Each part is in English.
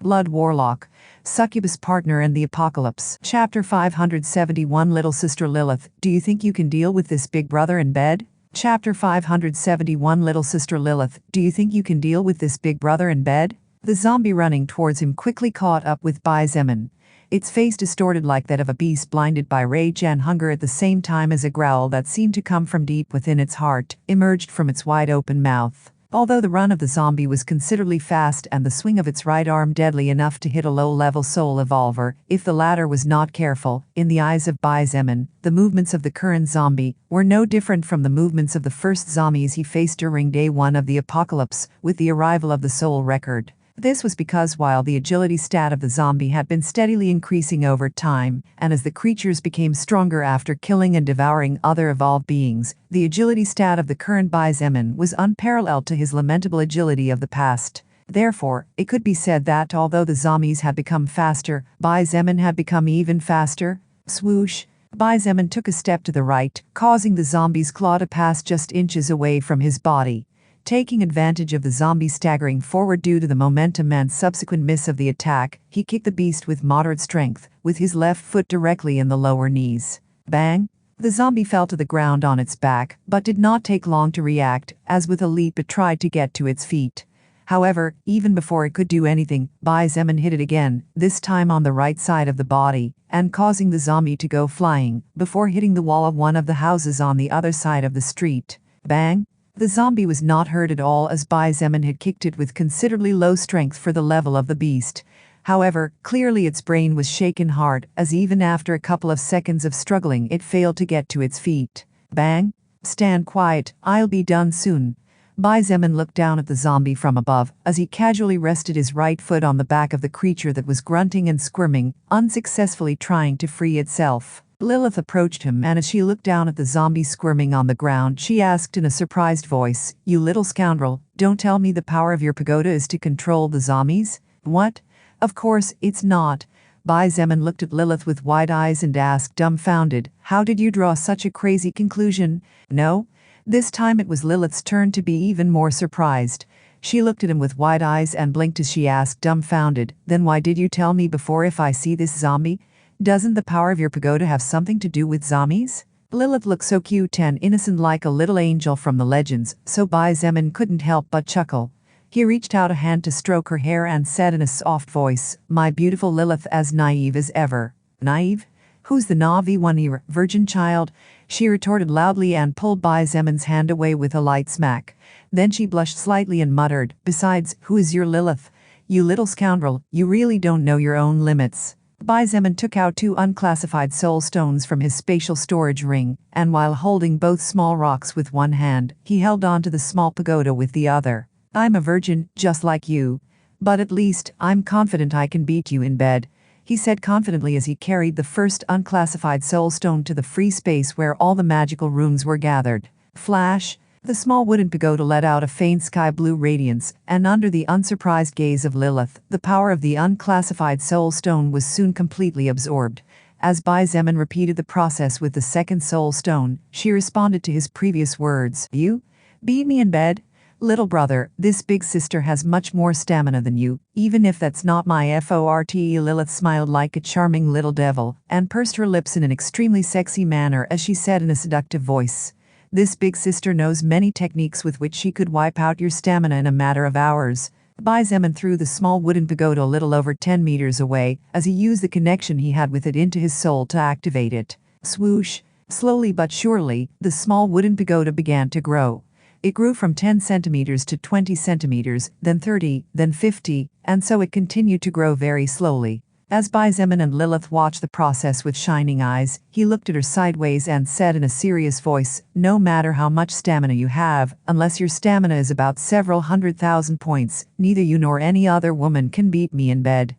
Blood Warlock, Succubus Partner and the Apocalypse. Chapter 571 Little Sister Lilith, do you think you can deal with this big brother in bed? Chapter 571 Little Sister Lilith, do you think you can deal with this big brother in bed? The zombie running towards him quickly caught up with Xietain. Its face distorted like that of a beast blinded by rage and hunger at the same time as a growl that seemed to come from deep within its heart emerged from its wide-open mouth. Although the run of the zombie was considerably fast and the swing of its right arm deadly enough to hit a low-level soul evolver, if the latter was not careful, in the eyes of Xietain, the movements of the current zombie were no different from the movements of the first zombies he faced during day one of the apocalypse, with the arrival of the soul record. This was because while the agility stat of the zombie had been steadily increasing over time, and as the creatures became stronger after killing and devouring other evolved beings, the agility stat of the current Xietain was unparalleled to his lamentable agility of the past. Therefore, it could be said that although the zombies had become faster, Xietain had become even faster. Swoosh! Xietain took a step to the right, causing the zombie's claw to pass just inches away from his body. Taking advantage of the zombie staggering forward due to the momentum and subsequent miss of the attack, he kicked the beast with moderate strength, with his left foot directly in the lower knees. Bang! The zombie fell to the ground on its back, but did not take long to react, as with a leap it tried to get to its feet. However, even before it could do anything, Xietain hit it again, this time on the right side of the body, and causing the zombie to go flying, before hitting the wall of one of the houses on the other side of the street. Bang! The zombie was not hurt at all as Xietain had kicked it with considerably low strength for the level of the beast. However, clearly its brain was shaken hard, as even after a couple of seconds of struggling it failed to get to its feet. Bang! Stand quiet, I'll be done soon. Xietain looked down at the zombie from above, as he casually rested his right foot on the back of the creature that was grunting and squirming, unsuccessfully trying to free itself. Lilith approached him, and as she looked down at the zombie squirming on the ground, she asked in a surprised voice, "You little scoundrel, don't tell me the power of your pagoda is to control the zombies?" "What? Of course, it's not." Xietain looked at Lilith with wide eyes and asked, dumbfounded, "How did you draw such a crazy conclusion?" "No." This time it was Lilith's turn to be even more surprised. She looked at him with wide eyes and blinked as she asked, dumbfounded, "Then why did you tell me before if I see this zombie? Doesn't the power of your pagoda have something to do with zombies?" Lilith looked so cute and innocent like a little angel from the legends, so Xietain couldn't help but chuckle. He reached out a hand to stroke her hair and said in a soft voice, "My beautiful Lilith, as naive as ever." "Naive? Who's the Navi one here, virgin child?" she retorted loudly and pulled Xietan's hand away with a light smack. Then she blushed slightly and muttered, "Besides, who is your Lilith? You little scoundrel, you really don't know your own limits." Xietain took out 2 unclassified soul stones from his spatial storage ring, and while holding both small rocks with one hand, he held on to the small pagoda with the other. "I'm a virgin, just like you. But at least, I'm confident I can beat you in bed," he said confidently as he carried the first unclassified soul stone to the free space where all the magical runes were gathered. Flash! The small wooden pagoda let out a faint sky-blue radiance, and under the unsurprised gaze of Lilith, the power of the unclassified soul stone was soon completely absorbed. As Xietain repeated the process with the second soul stone, she responded to his previous words, "You? Beat me in bed? Little brother, this big sister has much more stamina than you, even if that's not my forte." Lilith smiled like a charming little devil, and pursed her lips in an extremely sexy manner as she said in a seductive voice, "This big sister knows many techniques with which she could wipe out your stamina in a matter of hours." Xietain threw the small wooden pagoda a little over 10 meters away, as he used the connection he had with it into his soul to activate it. Swoosh! Slowly but surely, the small wooden pagoda began to grow. It grew from 10 centimeters to 20 centimeters, then 30, then 50, and so it continued to grow very slowly. As Xietain and Lilith watched the process with shining eyes, he looked at her sideways and said in a serious voice, "No matter how much stamina you have, unless your stamina is about several 100,000 points, neither you nor any other woman can beat me in bed."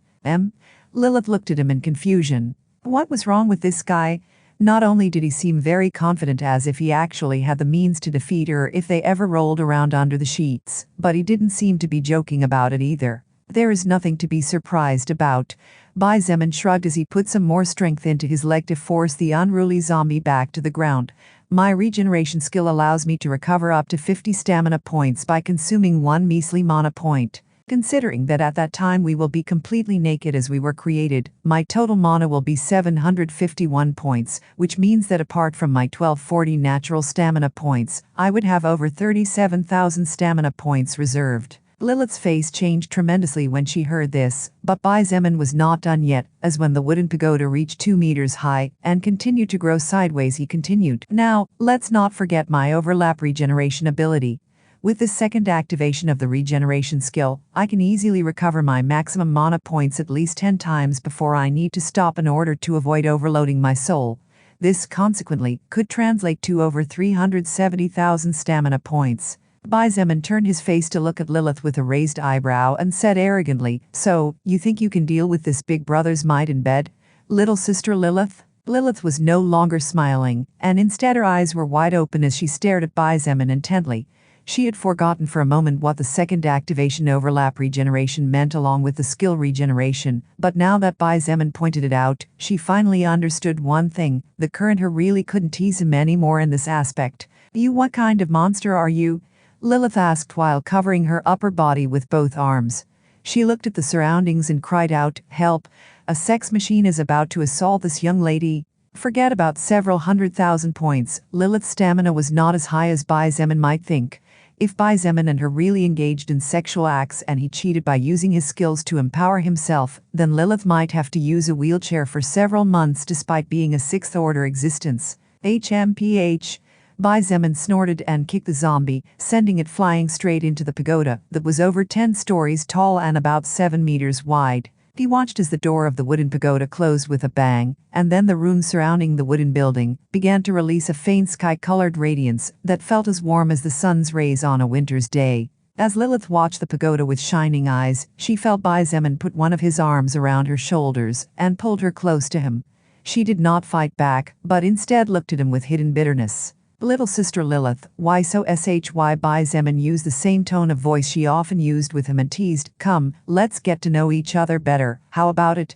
Lilith looked at him in confusion. What was wrong with this guy? Not only did he seem very confident as if he actually had the means to defeat her if they ever rolled around under the sheets, but he didn't seem to be joking about it either. "There is nothing to be surprised about." Xietain shrugged as he put some more strength into his leg to force the unruly zombie back to the ground. "My regeneration skill allows me to recover up to 50 stamina points by consuming 1 measly mana point." Considering that at that time we will be completely naked as we were created, my total mana will be 751 points, which means that apart from my 1240 natural stamina points, I would have over 37,000 stamina points reserved. Lilith's face changed tremendously when she heard this, but Xietain was not done yet, as when the wooden pagoda reached 2 meters high and continued to grow sideways he continued. Now, let's not forget my overlap regeneration ability. With this second activation of the regeneration skill, I can easily recover my maximum mana points at least 10 times before I need to stop in order to avoid overloading my soul. This, consequently, could translate to over 370,000 stamina points. Xietain turned his face to look at Lilith with a raised eyebrow and said arrogantly, "So, you think you can deal with this big brother's might in bed, little sister Lilith?" Lilith was no longer smiling, and instead her eyes were wide open as she stared at Xietain intently. She had forgotten for a moment what the second activation overlap regeneration meant along with the skill regeneration, but now that Xietain pointed it out, she finally understood one thing: the current her really couldn't tease him anymore in this aspect. "You, what kind of monster are you?" Lilith asked while covering her upper body with both arms. She looked at the surroundings and cried out, "Help! A sex machine is about to assault this young lady." Forget about several 100,000 points. Lilith's stamina was not as high as Xietain might think. If Xietain and her really engaged in sexual acts and he cheated by using his skills to empower himself, then Lilith might have to use a wheelchair for several months despite being a sixth-order existence. HMPH. Xietain snorted and kicked the zombie, sending it flying straight into the pagoda that was over 10 stories tall and about 7 meters wide. He watched as the door of the wooden pagoda closed with a bang, and then the rooms surrounding the wooden building began to release a faint sky-colored radiance that felt as warm as the sun's rays on a winter's day. As Lilith watched the pagoda with shining eyes, she felt Xietain put one of his arms around her shoulders and pulled her close to him. She did not fight back, but instead looked at him with hidden bitterness. "Little sister Lilith, why so shy?" Xietain used the same tone of voice she often used with him and teased, "Come, let's get to know each other better, how about it?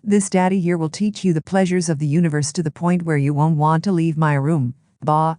This daddy here will teach you the pleasures of the universe to the point where you won't want to leave my room." Bah.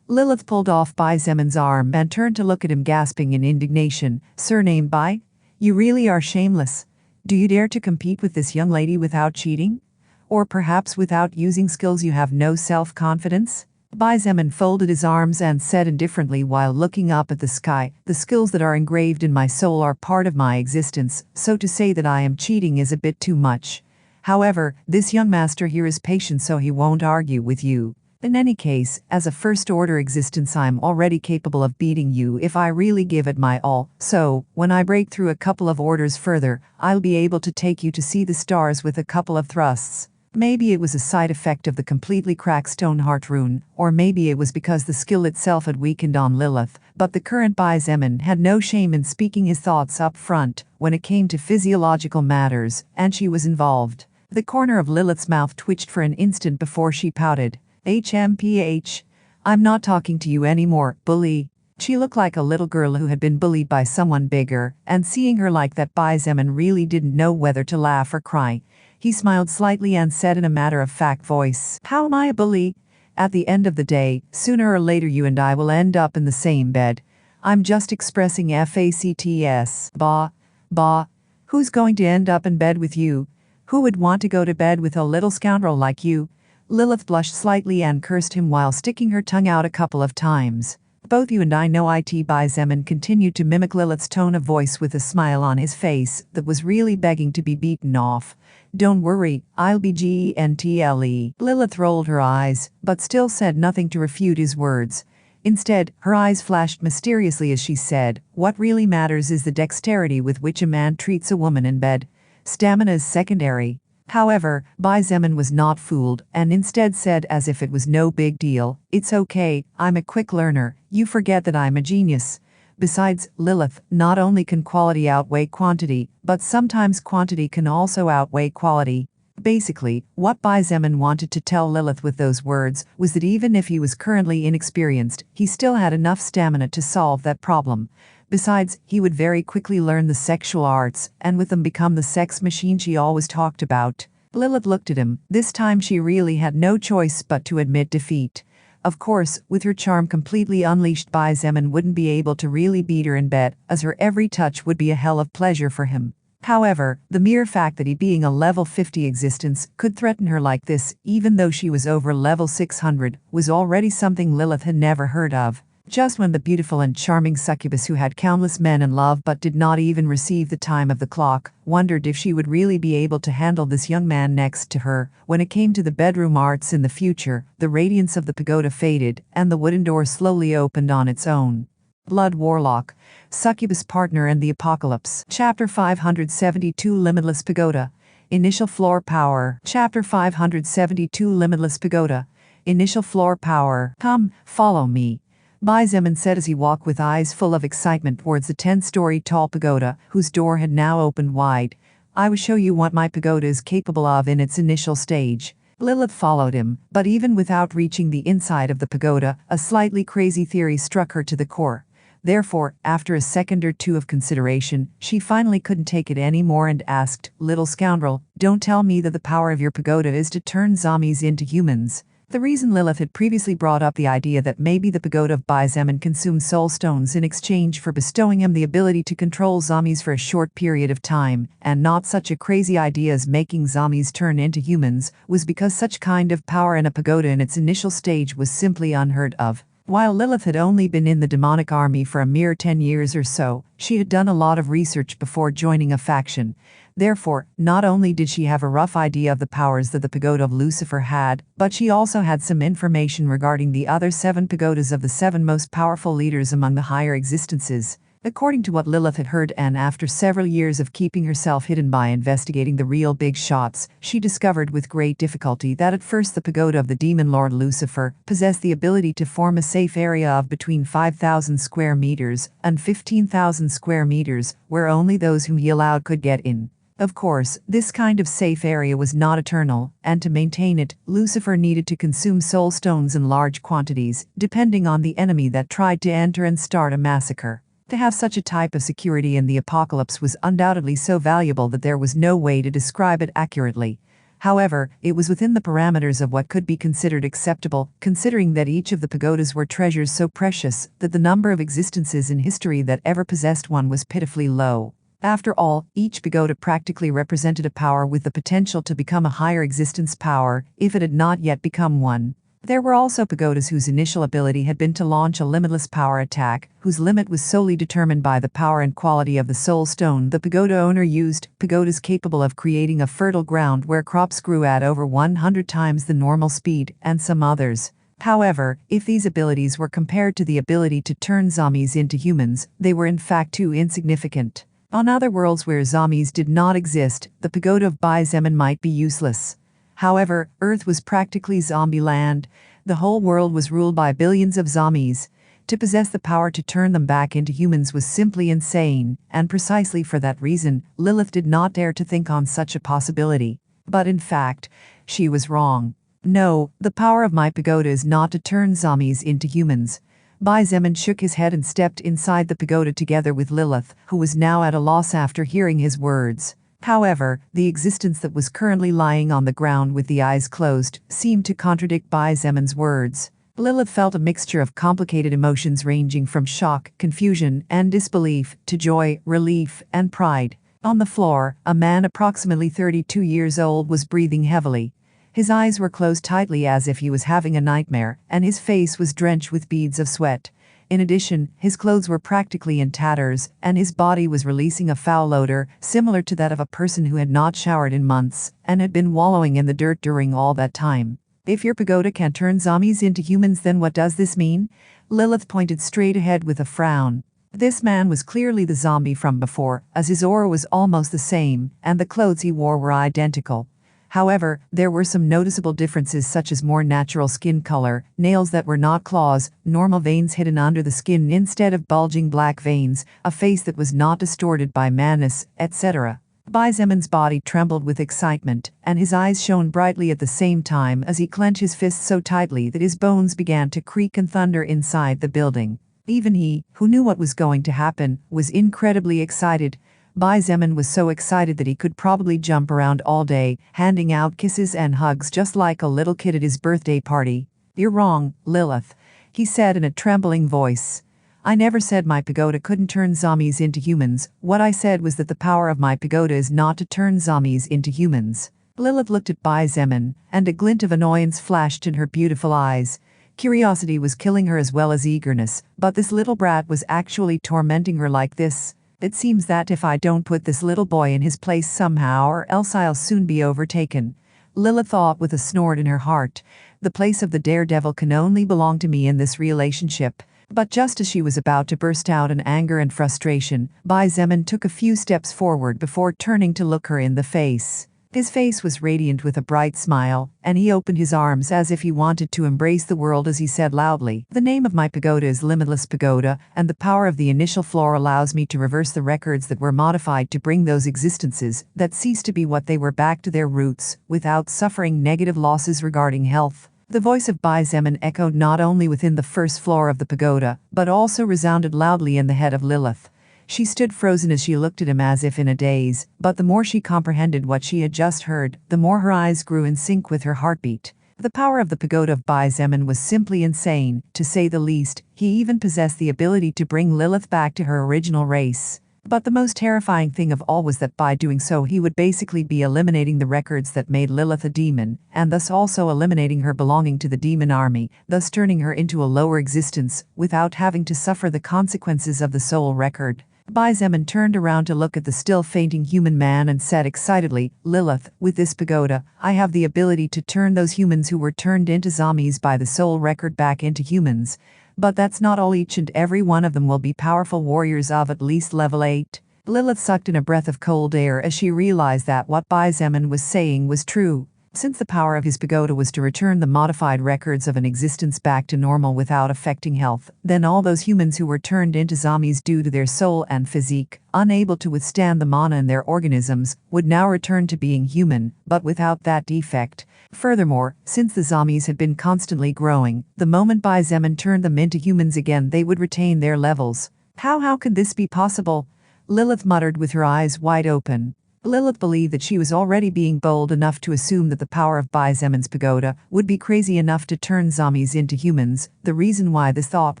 Lilith pulled off Xietan's arm and turned to look at him, gasping in indignation. "Surname Bai? You really are shameless. Do you dare to compete with this young lady without cheating? Or perhaps without using skills you have no self-confidence?" Xietain folded his arms and said indifferently while looking up at the sky, "The skills that are engraved in my soul are part of my existence, so to say that I am cheating is a bit too much. However, this young master here is patient, so he won't argue with you. In any case, as a first-order existence I'm already capable of beating you if I really give it my all, so, when I break through a couple of orders further, I'll be able to take you to see the stars with a couple of thrusts." Maybe it was a side effect of the completely cracked Stoneheart rune, or maybe it was because the skill itself had weakened on Lilith, but the current Xietain had no shame in speaking his thoughts up front when it came to physiological matters, and she was involved. The corner of Lilith's mouth twitched for an instant before she pouted. "HMPH. I'm not talking to you anymore, bully." She looked like a little girl who had been bullied by someone bigger, and seeing her like that, Xietain really didn't know whether to laugh or cry. He smiled slightly and said in a matter-of-fact voice, "How am I a bully? At the end of the day, sooner or later you and I will end up in the same bed. I'm just expressing facts. Bah. Who's going to end up in bed with you? Who would want to go to bed with a little scoundrel like you?" Lilith blushed slightly and cursed him while sticking her tongue out a couple of times. "Both you and I know it." Xietain continued to mimic Lilith's tone of voice with a smile on his face that was really begging to be beaten off. "Don't worry, I'll be gentle." Lilith rolled her eyes, but still said nothing to refute his words. Instead, her eyes flashed mysteriously as she said, "What really matters is the dexterity with which a man treats a woman in bed. Stamina is secondary." However, Xietain was not fooled, and instead said as if it was no big deal, "It's okay, I'm a quick learner, you forget that I'm a genius. Besides, Lilith, not only can quality outweigh quantity, but sometimes quantity can also outweigh quality." Basically, what Xietain wanted to tell Lilith with those words was that even if he was currently inexperienced, he still had enough stamina to solve that problem. Besides, he would very quickly learn the sexual arts, and with them become the sex machine she always talked about. Lilith looked at him. This time she really had no choice but to admit defeat. Of course, with her charm completely unleashed, Xietain wouldn't be able to really beat her in bed, as her every touch would be a hell of pleasure for him. However, the mere fact that he being a level 50 existence could threaten her like this, even though she was over level 600, was already something Lilith had never heard of. Just when the beautiful and charming succubus who had countless men in love but did not even receive the time of the clock, wondered if she would really be able to handle this young man next to her, when it came to the bedroom arts in the future, the radiance of the pagoda faded, and the wooden door slowly opened on its own. Blood Warlock, Succubus Partner and the Apocalypse. Chapter 572 Limitless Pagoda. Initial Floor Power. Chapter 572 Limitless Pagoda. Initial Floor Power. Come, follow me. Xietain said as he walked with eyes full of excitement towards the 10-story tall pagoda, whose door had now opened wide. I will show you what my pagoda is capable of in its initial stage. Lilith followed him, but even without reaching the inside of the pagoda, a slightly crazy theory struck her to the core. Therefore, after a second or two of consideration, she finally couldn't take it anymore and asked, "Little scoundrel, don't tell me that the power of your pagoda is to turn zombies into humans." The reason Lilith had previously brought up the idea that maybe the pagoda of Xietain consumed soul stones in exchange for bestowing him the ability to control zombies for a short period of time, and not such a crazy idea as making zombies turn into humans, was because such kind of power in a pagoda in its initial stage was simply unheard of. While Lilith had only been in the demonic army for a mere 10 years or so, she had done a lot of research before joining a faction. Therefore, not only did she have a rough idea of the powers that the pagoda of Lucifer had, but she also had some information regarding the other 7 pagodas of the 7 most powerful leaders among the higher existences. According to what Lilith had heard, and after several years of keeping herself hidden by investigating the real big shots, she discovered with great difficulty that at first the pagoda of the demon lord Lucifer possessed the ability to form a safe area of between 5,000 square meters and 15,000 square meters, where only those whom he allowed could get in. Of course, this kind of safe area was not eternal, and to maintain it, Lucifer needed to consume soul stones in large quantities, depending on the enemy that tried to enter and start a massacre. To have such a type of security in the apocalypse was undoubtedly so valuable that there was no way to describe it accurately. However, it was within the parameters of what could be considered acceptable, considering that each of the pagodas were treasures so precious that the number of existences in history that ever possessed one was pitifully low. After all, each pagoda practically represented a power with the potential to become a higher existence power, if it had not yet become one. There were also pagodas whose initial ability had been to launch a limitless power attack, whose limit was solely determined by the power and quality of the soul stone the pagoda owner used. Pagodas capable of creating a fertile ground where crops grew at over 100 times the normal speed, and some others. However, if these abilities were compared to the ability to turn zombies into humans, they were in fact too insignificant. On other worlds where zombies did not exist, the pagoda of Xietain might be useless. However, Earth was practically zombie land. The whole world was ruled by billions of zombies. To possess the power to turn them back into humans was simply insane, and precisely for that reason, Lilith did not dare to think on such a possibility. But in fact, she was wrong. No, the power of my pagoda is not to turn zombies into humans. Xietain shook his head and stepped inside the pagoda together with Lilith, who was now at a loss after hearing his words. However, the existence that was currently lying on the ground with the eyes closed seemed to contradict Xietan's words. Lilith felt a mixture of complicated emotions ranging from shock, confusion, and disbelief to joy, relief, and pride. On the floor, a man approximately 32 years old was breathing heavily. His eyes were closed tightly as if he was having a nightmare, and his face was drenched with beads of sweat. In addition, his clothes were practically in tatters, and his body was releasing a foul odor, similar to that of a person who had not showered in months, and had been wallowing in the dirt during all that time. If your pagoda can turn zombies into humans, then what does this mean? Lilith pointed straight ahead with a frown. This man was clearly the zombie from before, as his aura was almost the same, and the clothes he wore were identical. However, there were some noticeable differences such as more natural skin color, nails that were not claws, normal veins hidden under the skin instead of bulging black veins, a face that was not distorted by madness, etc. Xietan's body trembled with excitement, and his eyes shone brightly at the same time as he clenched his fists so tightly that his bones began to creak and thunder inside the building. Even he, who knew what was going to happen, was incredibly excited. Xietain was so excited that he could probably jump around all day, handing out kisses and hugs just like a little kid at his birthday party. "You're wrong, Lilith," he said in a trembling voice. "I never said my pagoda couldn't turn zombies into humans. What I said was that the power of my pagoda is not to turn zombies into humans." Lilith looked at Xietain, and a glint of annoyance flashed in her beautiful eyes. Curiosity was killing her as well as eagerness, but this little brat was actually tormenting her like this. "It seems that if I don't put this little boy in his place somehow, or else I'll soon be overtaken," Lilith thought with a snort in her heart. "The place of the daredevil can only belong to me in this relationship." But just as she was about to burst out in anger and frustration, Xietain took a few steps forward before turning to look her in the face. His face was radiant with a bright smile, and he opened his arms as if he wanted to embrace the world as he said loudly, "The name of my pagoda is Limitless Pagoda, and the power of the initial floor allows me to reverse the records that were modified to bring those existences that ceased to be what they were back to their roots, without suffering negative losses regarding health." The voice of Xietain echoed not only within the first floor of the pagoda, but also resounded loudly in the head of Lilith. She stood frozen as she looked at him as if in a daze, but the more she comprehended what she had just heard, the more her eyes grew in sync with her heartbeat. The power of the pagoda of Xietain was simply insane, to say the least. He even possessed the ability to bring Lilith back to her original race. But the most terrifying thing of all was that by doing so he would basically be eliminating the records that made Lilith a demon, and thus also eliminating her belonging to the demon army, thus turning her into a lower existence, without having to suffer the consequences of the soul record. Xietain turned around to look at the still fainting human man and said excitedly, "Lilith, with this pagoda, I have the ability to turn those humans who were turned into zombies by the soul record back into humans. But that's not all. Each and every one of them will be powerful warriors of at least level 8. Lilith sucked in a breath of cold air as she realized that what Xietain was saying was true. Since the power of his pagoda was to return the modified records of an existence back to normal without affecting health, then all those humans who were turned into zombies due to their soul and physique, unable to withstand the mana in their organisms, would now return to being human, but without that defect. Furthermore, since the zombies had been constantly growing, the moment Xietain turned them into humans again they would retain their levels. How could this be possible?" Lilith muttered with her eyes wide open. Lilith believed that she was already being bold enough to assume that the power of Xietan's pagoda would be crazy enough to turn zombies into humans. The reason why this thought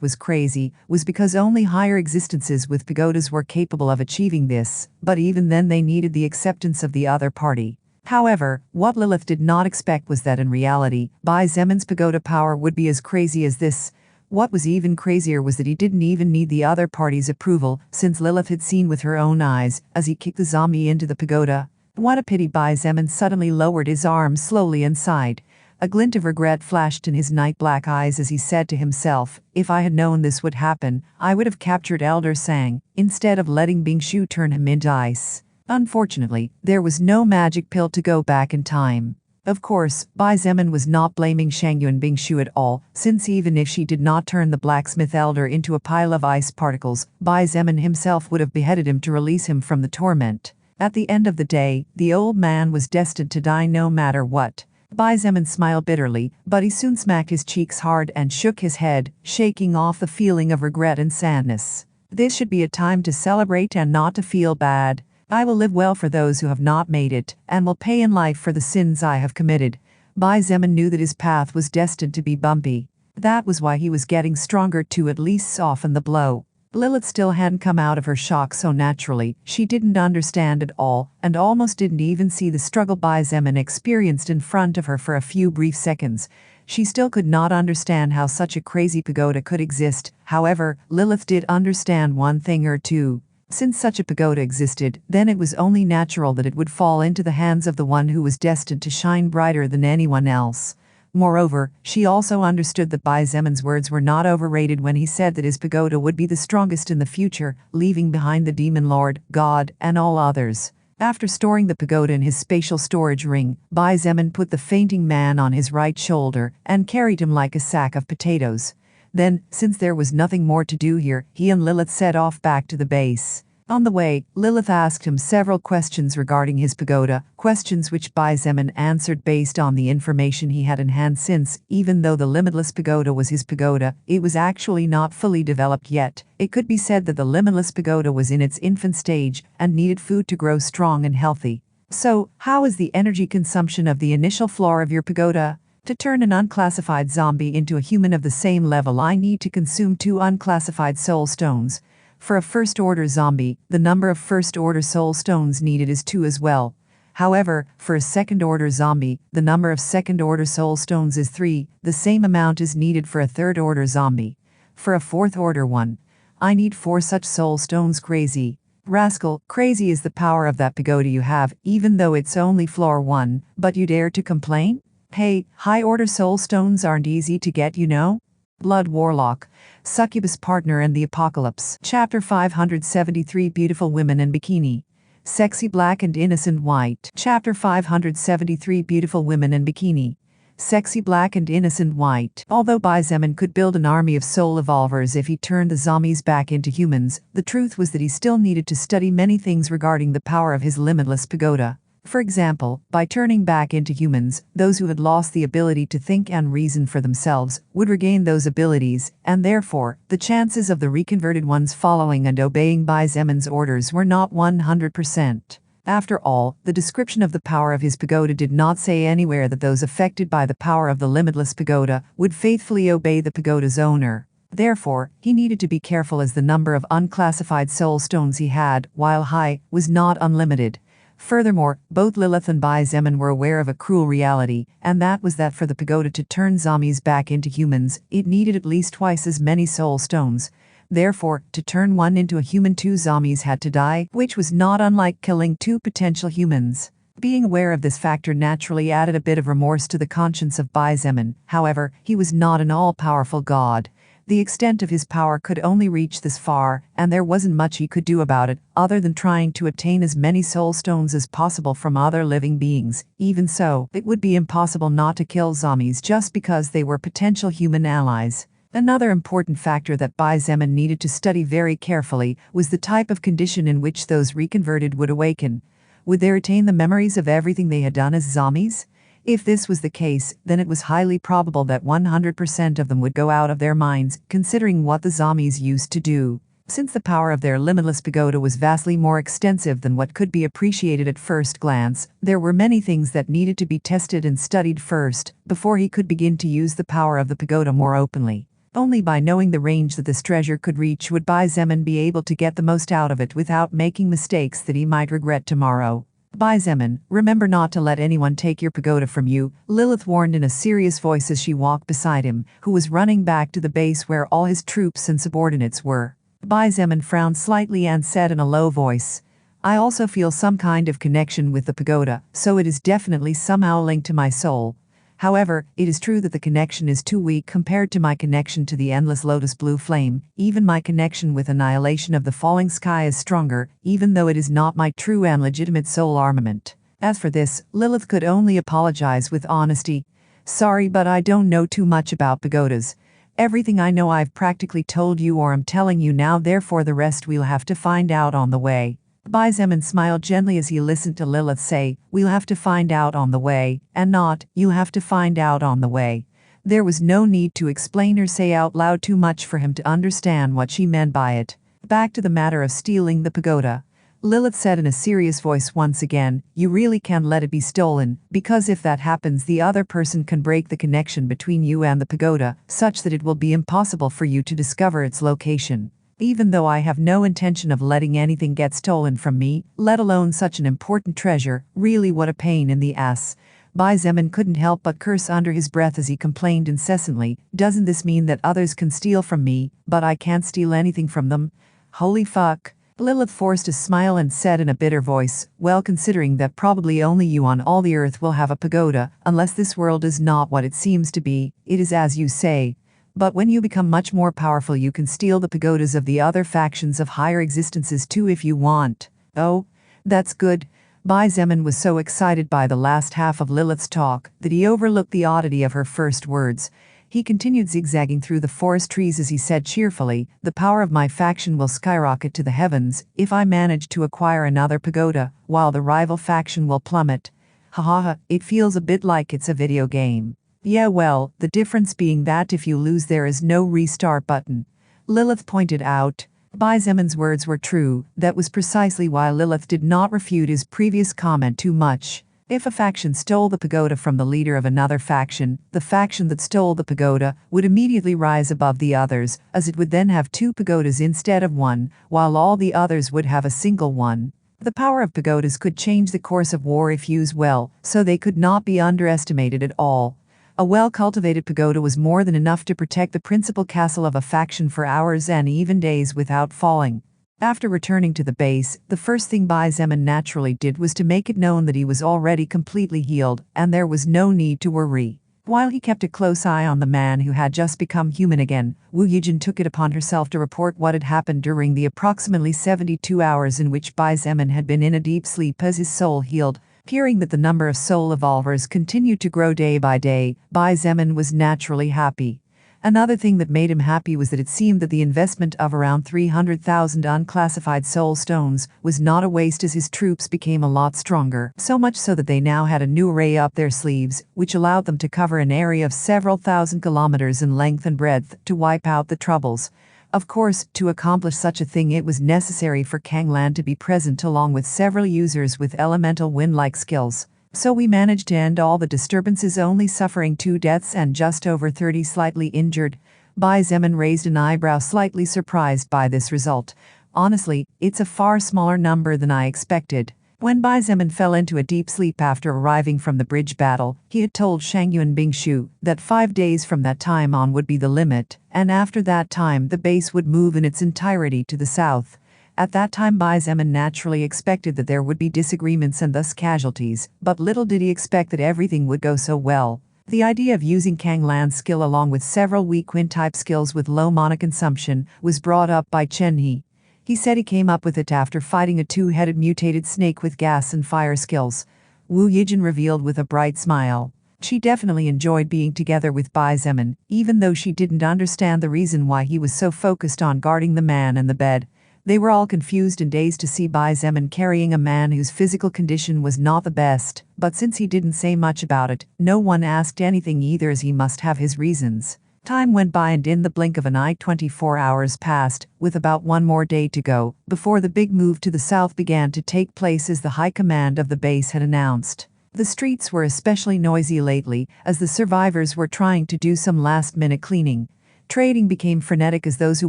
was crazy was because only higher existences with pagodas were capable of achieving this, but even then they needed the acceptance of the other party. However, what Lilith did not expect was that in reality, Xietan's pagoda power would be as crazy as this. What was even crazier was that he didn't even need the other party's approval, since Lilith had seen with her own eyes as he kicked the zombie into the pagoda. What a pity! Xietain suddenly lowered his arms slowly and sighed. A glint of regret flashed in his night-black eyes as he said to himself, "If I had known this would happen, I would have captured Elder Sang, instead of letting Bingshu turn him into ice." Unfortunately, there was no magic pill to go back in time. Of course, Xietain was not blaming Shangyu and Bingshu at all, since even if she did not turn the blacksmith elder into a pile of ice particles, Xietain himself would have beheaded him to release him from the torment. At the end of the day, the old man was destined to die no matter what. Xietain smiled bitterly, but he soon smacked his cheeks hard and shook his head, shaking off the feeling of regret and sadness. This should be a time to celebrate and not to feel bad. I will live well for those who have not made it, and will pay in life for the sins I have committed. Xietain knew that his path was destined to be bumpy. That was why he was getting stronger to at least soften the blow. Lilith still hadn't come out of her shock so naturally. She didn't understand at all, and almost didn't even see the struggle Xietain experienced in front of her for a few brief seconds. She still could not understand how such a crazy pagoda could exist. However, Lilith did understand one thing or two. Since such a pagoda existed, then it was only natural that it would fall into the hands of the one who was destined to shine brighter than anyone else. Moreover, she also understood that Xietan's words were not overrated when he said that his pagoda would be the strongest in the future, leaving behind the demon lord, god, and all others. After storing the pagoda in his spatial storage ring, Xietain put the fainting man on his right shoulder and carried him like a sack of potatoes. Then, since there was nothing more to do here, he and Lilith set off back to the base. On the way, Lilith asked him several questions regarding his pagoda, questions which Xietain answered based on the information he had in hand since, even though the limitless pagoda was his pagoda, it was actually not fully developed yet. It could be said that the limitless pagoda was in its infant stage and needed food to grow strong and healthy. "So, how is the energy consumption of the initial floor of your pagoda?" To turn an unclassified zombie into a human of the same level, I need to consume 2 unclassified soul stones. For a first-order zombie, the number of first-order soul stones needed is 2 as well. However, for a second-order zombie, the number of second-order soul stones is 3. The same amount is needed for a third-order zombie. For a fourth-order one, I need 4 such soul stones. Crazy. Rascal, crazy is the power of that pagoda you have, even though it's only floor 1, but you dare to complain? Hey, high-order soul stones aren't easy to get, you know? Blood Warlock, Succubus Partner and the Apocalypse. Chapter 573 Beautiful Women in Bikini. Sexy Black and Innocent White. Chapter 573 Beautiful Women in Bikini. Sexy Black and Innocent White. Although Xietain could build an army of soul evolvers if he turned the zombies back into humans, the truth was that he still needed to study many things regarding the power of his limitless pagoda. For example, by turning back into humans, those who had lost the ability to think and reason for themselves would regain those abilities, and therefore, the chances of the reconverted ones following and obeying Xietan's orders were not 100%. After all, the description of the power of his pagoda did not say anywhere that those affected by the power of the limitless pagoda would faithfully obey the pagoda's owner. Therefore, he needed to be careful, as the number of unclassified soul stones he had, while high, was not unlimited. Furthermore, both Lilith and Xietain were aware of a cruel reality, and that was that for the pagoda to turn zombies back into humans, it needed at least twice as many soul stones. Therefore, to turn one into a human, 2 zombies had to die, which was not unlike killing 2 potential humans. Being aware of this factor naturally added a bit of remorse to the conscience of Xietain. However, he was not an all-powerful god. The extent of his power could only reach this far, and there wasn't much he could do about it, other than trying to obtain as many soul stones as possible from other living beings. Even so, it would be impossible not to kill zombies just because they were potential human allies. Another important factor that Xietain needed to study very carefully was the type of condition in which those reconverted would awaken. Would they retain the memories of everything they had done as zombies? If this was the case, then it was highly probable that 100% of them would go out of their minds, considering what the zombies used to do. Since the power of their limitless pagoda was vastly more extensive than what could be appreciated at first glance, there were many things that needed to be tested and studied first, before he could begin to use the power of the pagoda more openly. Only by knowing the range that this treasure could reach would Xietain be able to get the most out of it without making mistakes that he might regret tomorrow. Xietain, remember not to let anyone take your pagoda from you, Lilith warned in a serious voice as she walked beside him, who was running back to the base where all his troops and subordinates were. Xietain frowned slightly and said in a low voice, I also feel some kind of connection with the pagoda, so it is definitely somehow linked to my soul. However, it is true that the connection is too weak compared to my connection to the endless lotus blue flame. Even my connection with annihilation of the falling sky is stronger, even though it is not my true and legitimate soul armament. As for this, Lilith could only apologize with honesty. Sorry, but I don't know too much about pagodas. Everything I know I've practically told you or am telling you now, therefore the rest we'll have to find out on the way. Xietain smiled gently as he listened to Lilith say, we'll have to find out on the way, and not, you'll have to find out on the way. There was no need to explain or say out loud too much for him to understand what she meant by it. Back to the matter of stealing the pagoda. Lilith said in a serious voice once again, you really can't let it be stolen, because if that happens the other person can break the connection between you and the pagoda, such that it will be impossible for you to discover its location. Even though I have no intention of letting anything get stolen from me, let alone such an important treasure, really what a pain in the ass. Xietain couldn't help but curse under his breath as he complained incessantly, doesn't this mean that others can steal from me, but I can't steal anything from them? Holy fuck. Lilith forced a smile and said in a bitter voice, well, considering that probably only you on all the earth will have a pagoda, unless this world is not what it seems to be, it is as you say. But when you become much more powerful you can steal the pagodas of the other factions of higher existences too if you want. Oh, that's good. Xietain was so excited by the last half of Lilith's talk that he overlooked the oddity of her first words. He continued zigzagging through the forest trees as he said cheerfully, the power of my faction will skyrocket to the heavens if I manage to acquire another pagoda, while the rival faction will plummet. Haha, it feels a bit like it's a video game. Yeah, well, the difference being that if you lose there is no restart button. Lilith pointed out. Xietan's words were true, that was precisely why Lilith did not refute his previous comment too much. If a faction stole the pagoda from the leader of another faction, the faction that stole the pagoda would immediately rise above the others, as it would then have two pagodas instead of one, while all the others would have a single one. The power of pagodas could change the course of war if used well, so they could not be underestimated at all. A well-cultivated pagoda was more than enough to protect the principal castle of a faction for hours and even days without falling. After returning to the base, the first thing Xietain naturally did was to make it known that he was already completely healed, and there was no need to worry. While he kept a close eye on the man who had just become human again, Xietain took it upon herself to report what had happened during the approximately 72 hours in which Xietain had been in a deep sleep as his soul healed. Hearing that the number of soul evolvers continued to grow day by day, Xietain was naturally happy. Another thing that made him happy was that it seemed that the investment of around 300,000 unclassified soul stones was not a waste, as his troops became a lot stronger, so much so that they now had a new array up their sleeves, which allowed them to cover an area of several thousand kilometers in length and breadth to wipe out the troubles. Of course, to accomplish such a thing it was necessary for Kanglan to be present along with several users with elemental wind-like skills. So we managed to end all the disturbances, only suffering 2 deaths and just over 30 slightly injured. Xietain raised an eyebrow, slightly surprised by this result. Honestly, it's a far smaller number than I expected. When Xietain fell into a deep sleep after arriving from the bridge battle, he had told Shangyuan Bingshu that 5 days from that time on would be the limit, and after that time the base would move in its entirety to the south. At that time Xietain naturally expected that there would be disagreements and thus casualties, but little did he expect that everything would go so well. The idea of using Kanglan's skill along with several weak wind-type skills with low mana consumption was brought up by Chen He. He said he came up with it after fighting a 2-headed mutated snake with gas and fire skills. Xietain revealed with a bright smile. She definitely enjoyed being together with Xietain, even though she didn't understand the reason why he was so focused on guarding the man and the bed. They were all confused and dazed to see Xietain carrying a man whose physical condition was not the best, but since he didn't say much about it, no one asked anything either, as he must have his reasons. Time went by and in the blink of an eye 24 hours passed, with about 1 more day to go, before the big move to the south began to take place as the high command of the base had announced. The streets were especially noisy lately, as the survivors were trying to do some last-minute cleaning. Trading became frenetic as those who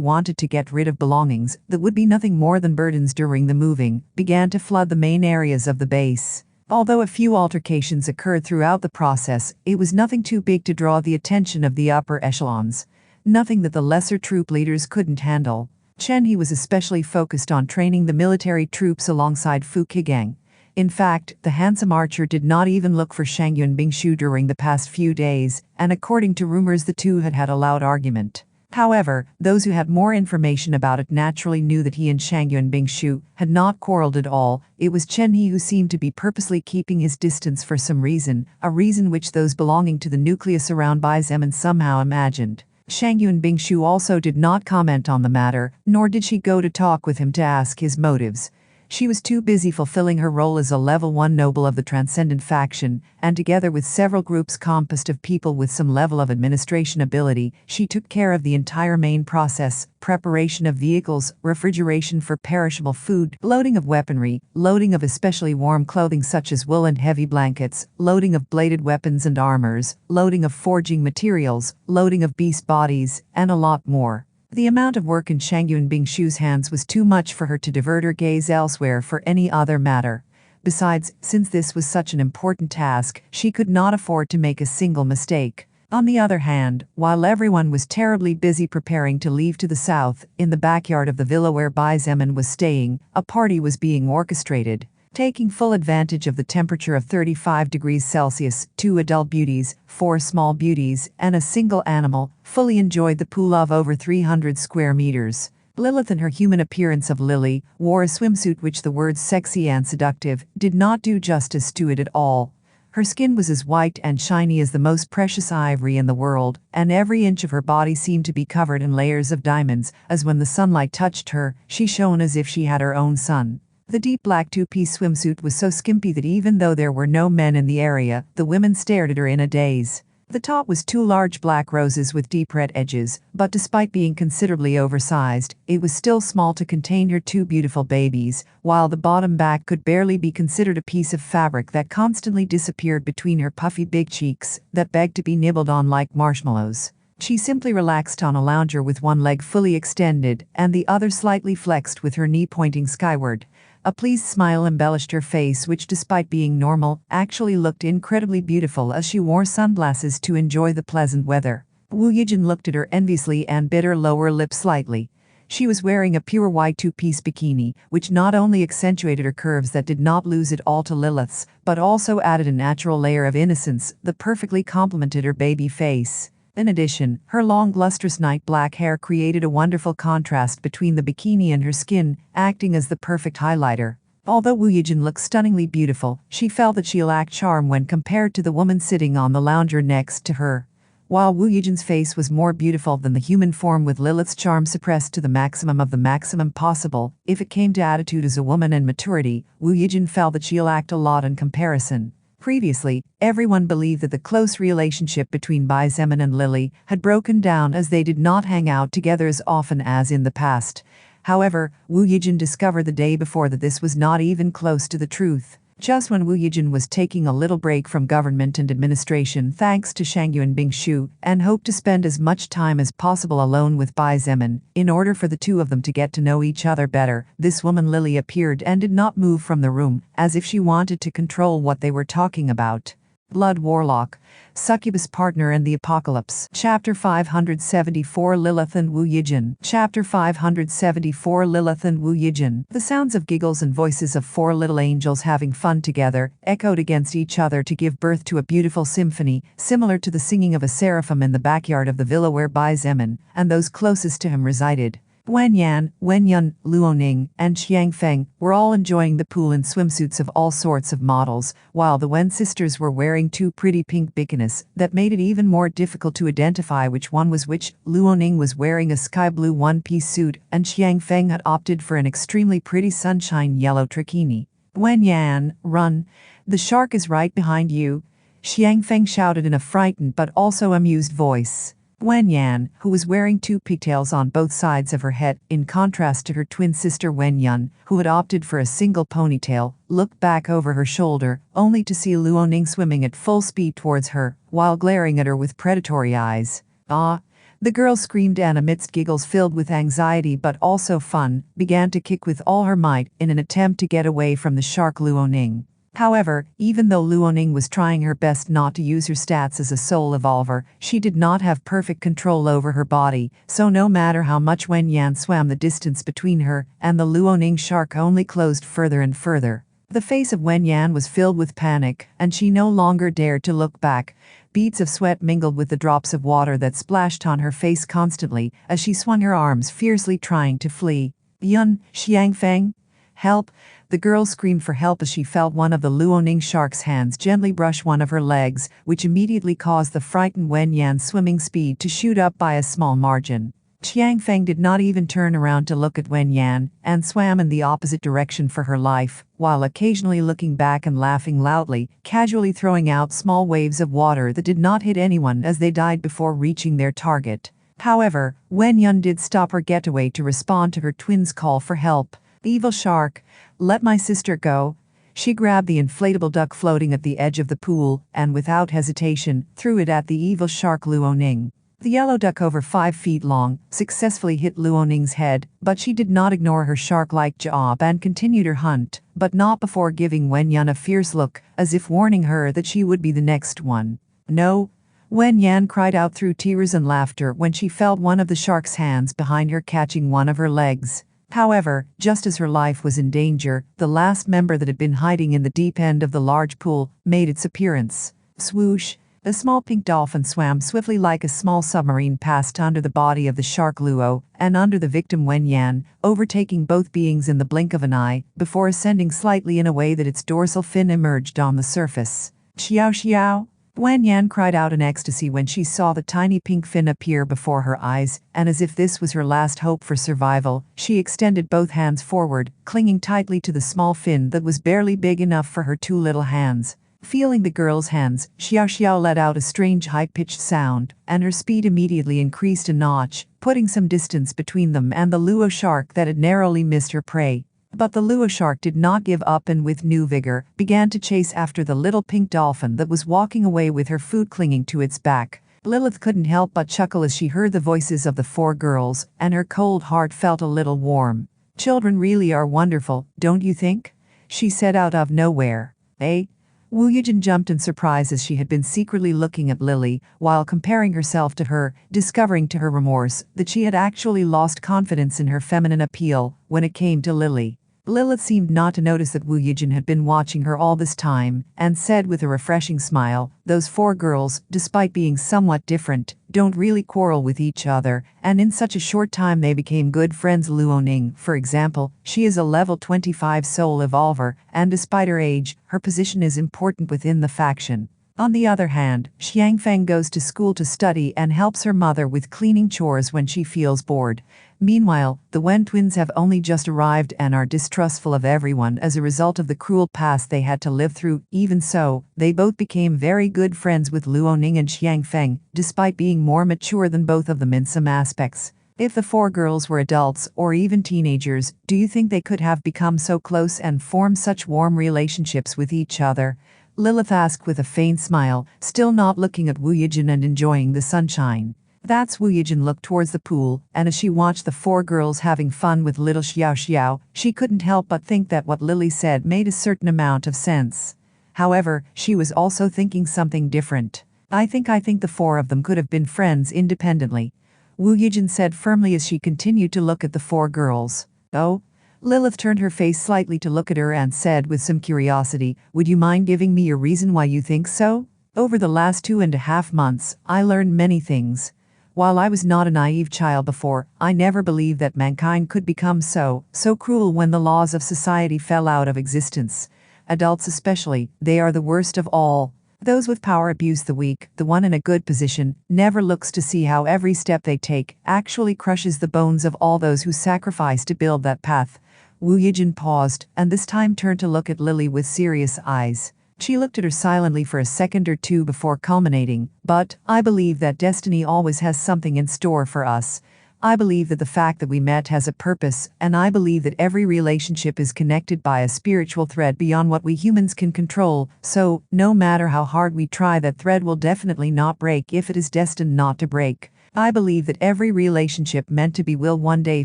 wanted to get rid of belongings that would be nothing more than burdens during the moving began to flood the main areas of the base. Although a few altercations occurred throughout the process, it was nothing too big to draw the attention of the upper echelons. Nothing that the lesser troop leaders couldn't handle. Chen He was especially focused on training the military troops alongside Fu Qigang. In fact, the handsome archer did not even look for Shangyuan Bingshu during the past few days, and according to rumors the two had had a loud argument. However, those who had more information about it naturally knew that he and Shangyuan Bingshu had not quarreled at all. It was Chen He who seemed to be purposely keeping his distance for some reason, a reason which those belonging to the nucleus around Xietain somehow imagined. Shangyuan Bingshu also did not comment on the matter, nor did she go to talk with him to ask his motives. She was too busy fulfilling her role as a level 1 noble of the Transcendent faction, and together with several groups composed of people with some level of administration ability, she took care of the entire main process: preparation of vehicles, refrigeration for perishable food, loading of weaponry, loading of especially warm clothing such as wool and heavy blankets, loading of bladed weapons and armors, loading of forging materials, loading of beast bodies, and a lot more. The amount of work in Shangyuan Bingshu's hands was too much for her to divert her gaze elsewhere for any other matter. Besides, since this was such an important task, she could not afford to make a single mistake. On the other hand, while everyone was terribly busy preparing to leave to the south, in the backyard of the villa where Xietain was staying, a party was being orchestrated. Taking full advantage of the temperature of 35 degrees Celsius, 2 adult beauties, 4 small beauties, and a single animal fully enjoyed the pool of over 300 square meters. Lilith, in her human appearance of lily, wore a swimsuit which the words sexy and seductive did not do justice to it at all. Her skin was as white and shiny as the most precious ivory in the world, and every inch of her body seemed to be covered in layers of diamonds, as when the sunlight touched her, she shone as if she had her own sun. The deep black 2-piece swimsuit was so skimpy that even though there were no men in the area, the women stared at her in a daze. The top was two large black roses with deep red edges, but despite being considerably oversized, it was still small to contain her two beautiful babies, while the bottom back could barely be considered a piece of fabric that constantly disappeared between her puffy big cheeks that begged to be nibbled on like marshmallows. She simply relaxed on a lounger with one leg fully extended and the other slightly flexed with her knee pointing skyward. A pleased smile embellished her face, which despite being normal, actually looked incredibly beautiful as she wore sunglasses to enjoy the pleasant weather. Wu Yijin looked at her enviously and bit her lower lip slightly. She was wearing a pure white two-piece bikini, which not only accentuated her curves that did not lose it all to Lilith's, but also added a natural layer of innocence that perfectly complemented her baby face. In addition, her long lustrous night black hair created a wonderful contrast between the bikini and her skin, acting as the perfect highlighter. Although Wu Yijin looked stunningly beautiful, she felt that she lacked charm when compared to the woman sitting on the lounger next to her. While Wu Yijin's face was more beautiful than the human form, with Lilith's charm suppressed to the maximum of the maximum possible, if it came to attitude as a woman and maturity, Wu Yijin felt that she lacked a lot in comparison. Previously, everyone believed that the close relationship between Bai Zemin and Lily had broken down as they did not hang out together as often as in the past. However, Wu Yijin discovered the day before that this was not even close to the truth. Just when Wu Yijin was taking a little break from government and administration thanks to Shangyu and Bingshu, and hoped to spend as much time as possible alone with Bai Zemin, in order for the two of them to get to know each other better, this woman Lily appeared and did not move from the room, as if she wanted to control what they were talking about. Blood Warlock, Succubus Partner and the Apocalypse. Chapter 574 Lilith and Wu Yijin. Chapter 574 Lilith and Wu Yijin. The sounds of giggles and voices of four little angels having fun together echoed against each other to give birth to a beautiful symphony, similar to the singing of a seraphim in the backyard of the villa where Bai Zemin and those closest to him resided. Wen Yan, Wen Yun, Luoning, and Xiang Feng were all enjoying the pool in swimsuits of all sorts of models, while the Wen sisters were wearing two pretty pink bikinis that made it even more difficult to identify which one was which. Luoning was wearing a sky blue one-piece suit, and Xiang Feng had opted for an extremely pretty sunshine yellow trikini. Wen Yan, run! The shark is right behind you! Xiang Feng shouted in a frightened but also amused voice. Wen Yan, who was wearing two pigtails on both sides of her head, in contrast to her twin sister Wen Yun, who had opted for a single ponytail, looked back over her shoulder, only to see Luoning swimming at full speed towards her, while glaring at her with predatory eyes. Ah! The girl screamed and amidst giggles filled with anxiety but also fun, began to kick with all her might in an attempt to get away from the shark Luoning. However, even though Luoning was trying her best not to use her stats as a soul evolver, she did not have perfect control over her body, so no matter how much Wen Yan swam, the distance between her and the Luoning shark only closed further and further. The face of Wen Yan was filled with panic, and she no longer dared to look back. Beads of sweat mingled with the drops of water that splashed on her face constantly as she swung her arms fiercely trying to flee. Yun, Xiang Feng, help! The girl screamed for help as she felt one of the Luoning shark's hands gently brush one of her legs, which immediately caused the frightened Wen Yan's swimming speed to shoot up by a small margin. Xiang Feng did not even turn around to look at Wen Yan, and swam in the opposite direction for her life, while occasionally looking back and laughing loudly, casually throwing out small waves of water that did not hit anyone as they died before reaching their target. However, Wen Yun did stop her getaway to respond to her twin's call for help. Evil shark, let my sister go. She grabbed the inflatable duck floating at the edge of the pool and without hesitation threw it at the evil shark Luoning. The yellow duck, over 5 feet long, successfully hit Luoning's head, but she did not ignore her shark-like job and continued her hunt, but not before giving Wen Yan a fierce look, as if warning her that she would be the next one. No! Wen Yan cried out through tears and laughter when she felt one of the shark's hands behind her catching one of her legs. However, just as her life was in danger, the last member that had been hiding in the deep end of the large pool made its appearance. Swoosh! A small pink dolphin swam swiftly like a small submarine past under the body of the shark Luo and under the victim Wen Yan, overtaking both beings in the blink of an eye, before ascending slightly in a way that its dorsal fin emerged on the surface. Xiao xiao! Wen Yan cried out in ecstasy when she saw the tiny pink fin appear before her eyes, and as if this was her last hope for survival, she extended both hands forward, clinging tightly to the small fin that was barely big enough for her two little hands. Feeling the girl's hands, Xiao Xiao let out a strange high-pitched sound, and her speed immediately increased a notch, putting some distance between them and the Luo shark that had narrowly missed her prey. But the Luo shark did not give up and with new vigor began to chase after the little pink dolphin that was walking away with her food clinging to its back. Lilith couldn't help but chuckle as she heard the voices of the four girls, and her cold heart felt a little warm. "Children really are wonderful, don't you think?" she said out of nowhere. "Eh?" Wu Yijin jumped in surprise as she had been secretly looking at Lily while comparing herself to her, discovering to her remorse that she had actually lost confidence in her feminine appeal when it came to Lily. Lilith seemed not to notice that Wu Yijin had been watching her all this time and said with a refreshing smile, "Those four girls, despite being somewhat different, don't really quarrel with each other, and in such a short time they became good friends. Luoning, for example, she is a level 25 soul evolver, and despite her age, her position is important within the faction. On the other hand, Xiangfeng goes to school to study and helps her mother with cleaning chores when she feels bored. Meanwhile, the Wen twins have only just arrived and are distrustful of everyone as a result of the cruel past they had to live through. Even so, they both became very good friends with Luoning and Xiangfeng, despite being more mature than both of them in some aspects. If the four girls were adults or even teenagers, do you think they could have become so close and formed such warm relationships with each other?" Lilith asked with a faint smile, still not looking at Wu Yijin and enjoying the sunshine. That's Wu Yijin looked towards the pool, and as she watched the four girls having fun with little Xiao Xiao, she couldn't help but think that what Lily said made a certain amount of sense. However, she was also thinking something different. I think the four of them could have been friends independently," Wu Yijin said firmly as she continued to look at the four girls. "Oh?" Lilith turned her face slightly to look at her and said with some curiosity, "Would you mind giving me your reason why you think so?" "Over the last 2.5 months, I learned many things. While I was not a naive child before, I never believed that mankind could become so cruel when the laws of society fell out of existence. Adults especially, they are the worst of all. Those with power abuse the weak. The one in a good position never looks to see how every step they take actually crushes the bones of all those who sacrifice to build that path." Wu Yijin paused, and this time turned to look at Lily with serious eyes. She looked at her silently for a second or two before culminating, "But I believe that destiny always has something in store for us. I believe that the fact that we met has a purpose, and I believe that every relationship is connected by a spiritual thread beyond what we humans can control, so, no matter how hard we try, that thread will definitely not break if it is destined not to break. I believe that every relationship meant to be will one day